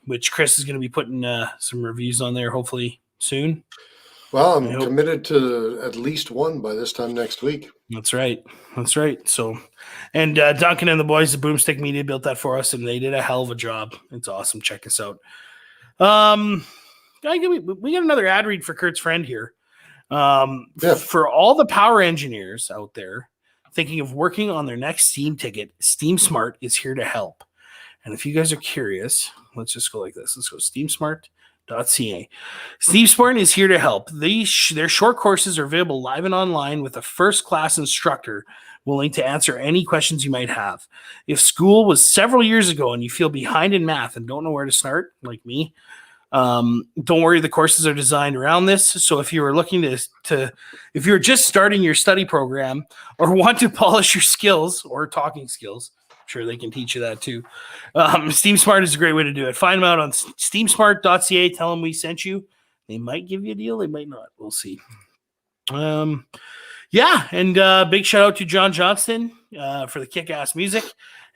which Kris is going to be putting some reviews on there hopefully soon. Well, I'm committed to at least one by this time next week. That's right. So, and Duncan and the boys at Boomstick Media built that for us, and they did a hell of a job. It's awesome. Check us out. We got another ad read for Kurt's friend here. For all the power engineers out there thinking of working on their next Steam ticket, Steam Smart is here to help. And if you guys are curious, let's just go like this. Let's go SteamSmart.ca. Steam Smart is here to help. Their short courses are available live and online with a first-class instructor willing to answer any questions you might have. If school was several years ago and you feel behind in math and don't know where to start, like me, don't worry, the courses are designed around this. So if you are looking to if you're just starting your study program or want to polish your skills or talking skills, I'm sure they can teach you that too. Steam Smart is a great way to do it. Find them out on steamsmart.ca. Tell them we sent you. They might give you a deal. They might not. We'll see. Yeah, and big shout out to John Johnston for the kick-ass music.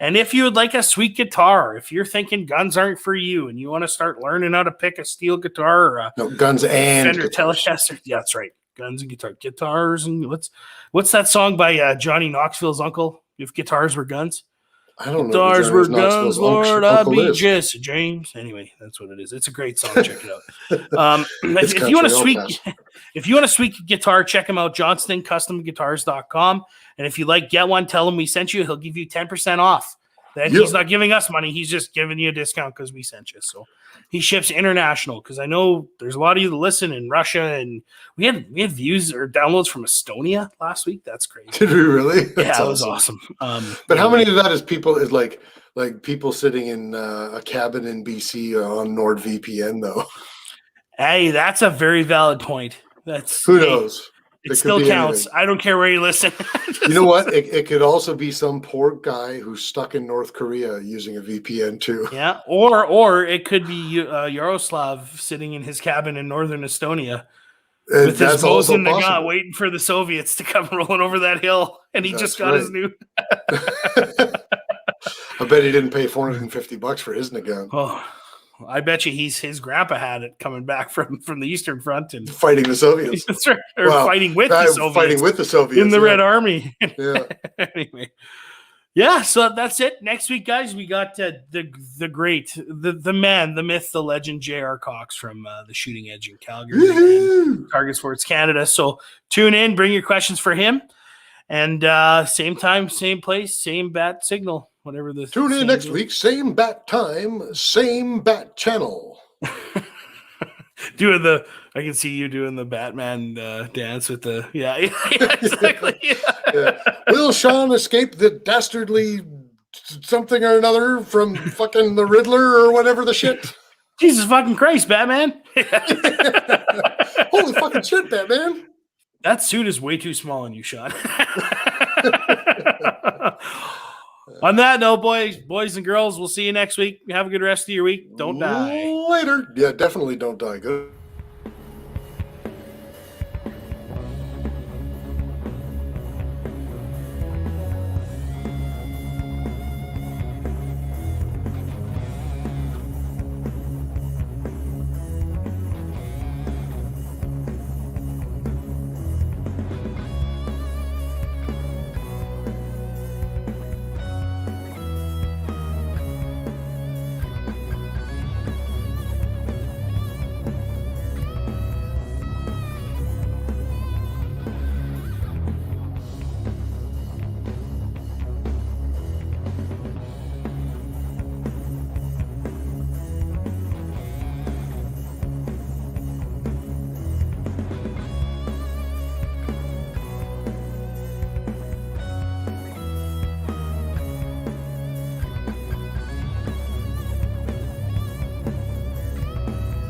And if you would like a sweet guitar, if you're thinking guns aren't for you and you want to start learning how to pick a steel guitar or a guns and Fender Telecaster, yeah, that's right, guns and guitars. And what's that song by Johnny Knoxville's uncle? If guitars were guns. I don't know. Guitars were guns, Lord, I'd be Jesse James. Anyway, that's what it is. It's a great song. Check it out. If you want a sweet guitar, check him out, JohnstonCustomGuitars.com. And if you get one, tell him we sent you. He'll give you 10% off. He's not giving us money. He's just giving you a discount because we sent you. So he ships international because I know there's a lot of you that listen in Russia, and we had views or downloads from Estonia last week. That's crazy. Did we really? That was awesome. But how many of that is people is like people sitting in a cabin in BC on NordVPN though? Hey, that's a very valid point. Who knows? It still counts. Anything. I don't care where you listen. You know what? It could also be some poor guy who's stuck in North Korea using a VPN too. Yeah, or it could be Yaroslav sitting in his cabin in northern Estonia with his bows in the gun, waiting for the Soviets to come rolling over that hill, and he just got his new. I bet he didn't pay $450 for his Nagan. Oh. I bet you his grandpa had it coming back from the Eastern Front and fighting the Soviets. That's right. Or fighting with the Soviets. Fighting with the Soviets in the Red Army. Yeah. Anyway. Yeah, so that's it. Next week, guys, we got the great, the man, the myth, the legend, J.R. Cox from the Shooting Edge in Calgary, and Target Sports Canada. So tune in, bring your questions for him. And same time, same place, same bat signal. Whatever the tune in next week, same bat time, same bat channel. I can see you doing the Batman dance with the exactly. Yeah. Will Sean escape the dastardly something or another from fucking the Riddler or whatever the shit? Jesus fucking Christ, Batman! Holy fucking shit, Batman! That suit is way too small on you, Sean. On that note, boys and girls, we'll see you next week. Have a good rest of your week. Don't die. Later. Yeah, definitely don't die. Good.